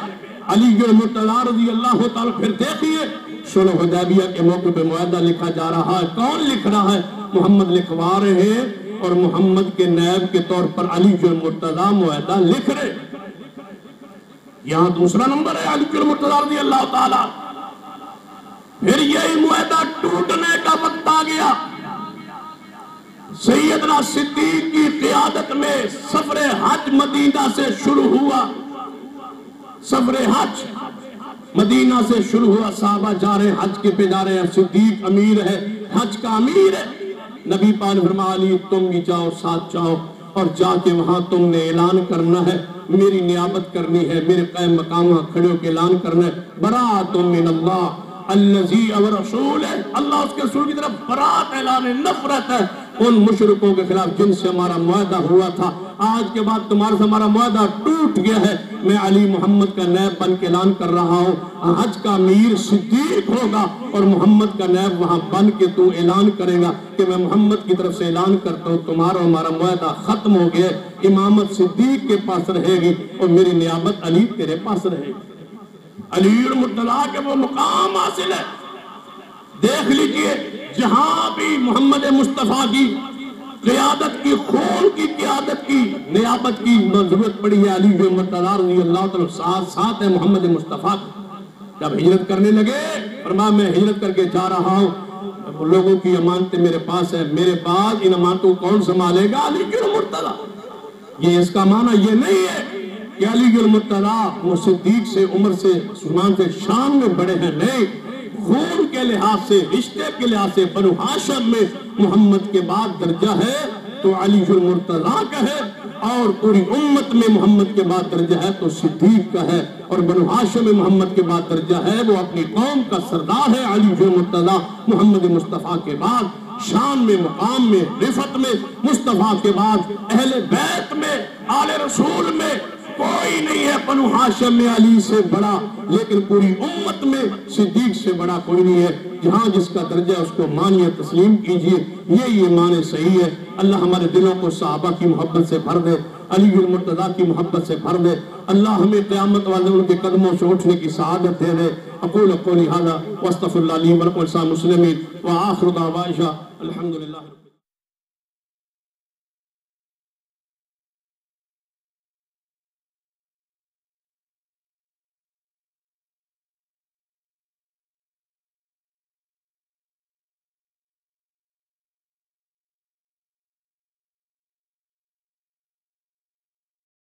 علی بن مرتضیٰ رضی اللہ تعالیٰ پھر دیکھیے صلح حدیبیہ کے موقع پہ معاہدہ لکھا جا رہا ہے، کون لکھ رہا ہے؟ محمد لکھوا رہے ہیں، اور محمد کے نائب کے طور پر علی بن مرتضیٰ معاہدہ لکھ رہے۔ یہاں دوسرا نمبر ہے علی بن مرتضیٰ رضی اللہ تعالیٰ۔ پھر یہی معاہدہ ٹوٹنے کا وقت آ گیا۔ سیدنا صدیق کی قیادت میں سفر حج مدینہ سے شروع ہوا، سفر حج مدینہ سے شروع ہوا، صحابہ جا رہے ہیں حج کے پہ جا رہے ہیں، صدیق امیر ہے، حج کا امیر ہے۔ نبی پاک نے فرمایا علی تم بھی جاؤ، ساتھ جاؤ، اور جا کے وہاں تم نے اعلان کرنا ہے، میری نیابت کرنی ہے، میرے قائم مقام وہاں کھڑے ہو کے اعلان کرنا ہے، براءۃ من اللہ الذی ورسولہ، اللہ اس کے رسول کی طرف برات اعلان نفرت ہے ان مشرکوں کے خلاف جن سے ہمارا معاہدہ ہوا تھا، آج کے بعد تمہارے سے ہمارا معاہدہ ٹوٹ گیا ہے۔ میں علی محمد کا نائب بن کے اعلان کر رہا ہوں، حج کا امیر صدیق ہوگا، اور محمد کا نائب وہاں بن کے تو اعلان کرے گا کہ میں محمد کی طرف سے اعلان کرتا ہوں تمہارا ہمارا معاہدہ ختم ہو گیا، امامت صدیق کے پاس رہے گی اور میری نیابت علی تیرے پاس رہے گی۔ علی بن مرتضیٰ کے وہ مقام حاصل ہے۔ دیکھ لیجئے جہاں بھی محمد مصطفیٰ کی قیادت کی، خون کی قیادت کی، نیابت کی ضرورت پڑی ہے، علی بن مرتضیٰ رضی اللہ تعالیٰ ساتھ ہے محمد مصطفیٰ۔ جب ہجرت کرنے لگے فرمایا میں ہجرت کر کے جا رہا ہوں، لوگوں کی امانتیں میرے پاس ہیں، میرے بعد ان امانتوں کو کون سنبھالے گا؟ علی المرتضیٰ۔ یہ اس کا معنی یہ نہیں ہے کہ علی المرتضیٰ صدیق سے، عمر سے، عثمان سے شان میں بڑے ہیں، نہیں، خون کے لحاظ سے، رشتے کے لحاظ سے بنو ہاشم میں محمد کے بعد درجہ ہے تو علی المرتضیٰ کا ہے، اور پوری امت میں محمد کے بعد درجہ ہے تو صدیق کا ہے، اور بنو ہاشم میں محمد کے بعد درجہ ہے وہ اپنی قوم کا سردار ہے علی المرتضیٰ محمد مصطفیٰ کے بعد۔ شان میں، مقام میں، رفت میں مصطفیٰ کے بعد اہل بیت میں، آل رسول میں کوئی نہیں ہے بنو ہاشم میں علی سے بڑا، لیکن پوری امت میں صدیق سے بڑا کوئی نہیں ہے۔ جہاں جس کا درجہ اس کو مانیے، تسلیم کیجئے، یہ ایمان صحیح ہے۔ اللہ ہمارے دلوں کو صحابہ کی محبت سے بھر دے، علی المرتضیٰ کی محبت سے بھر دے۔ اللہ ہمیں قیامت والے ان کے قدموں سے اٹھنے کی سعادت دے دے۔ اقول قولی ھذا واستغفر اللہ لی ولکم ولسائر المسلمین وآخر دعوانا الحمدللہ۔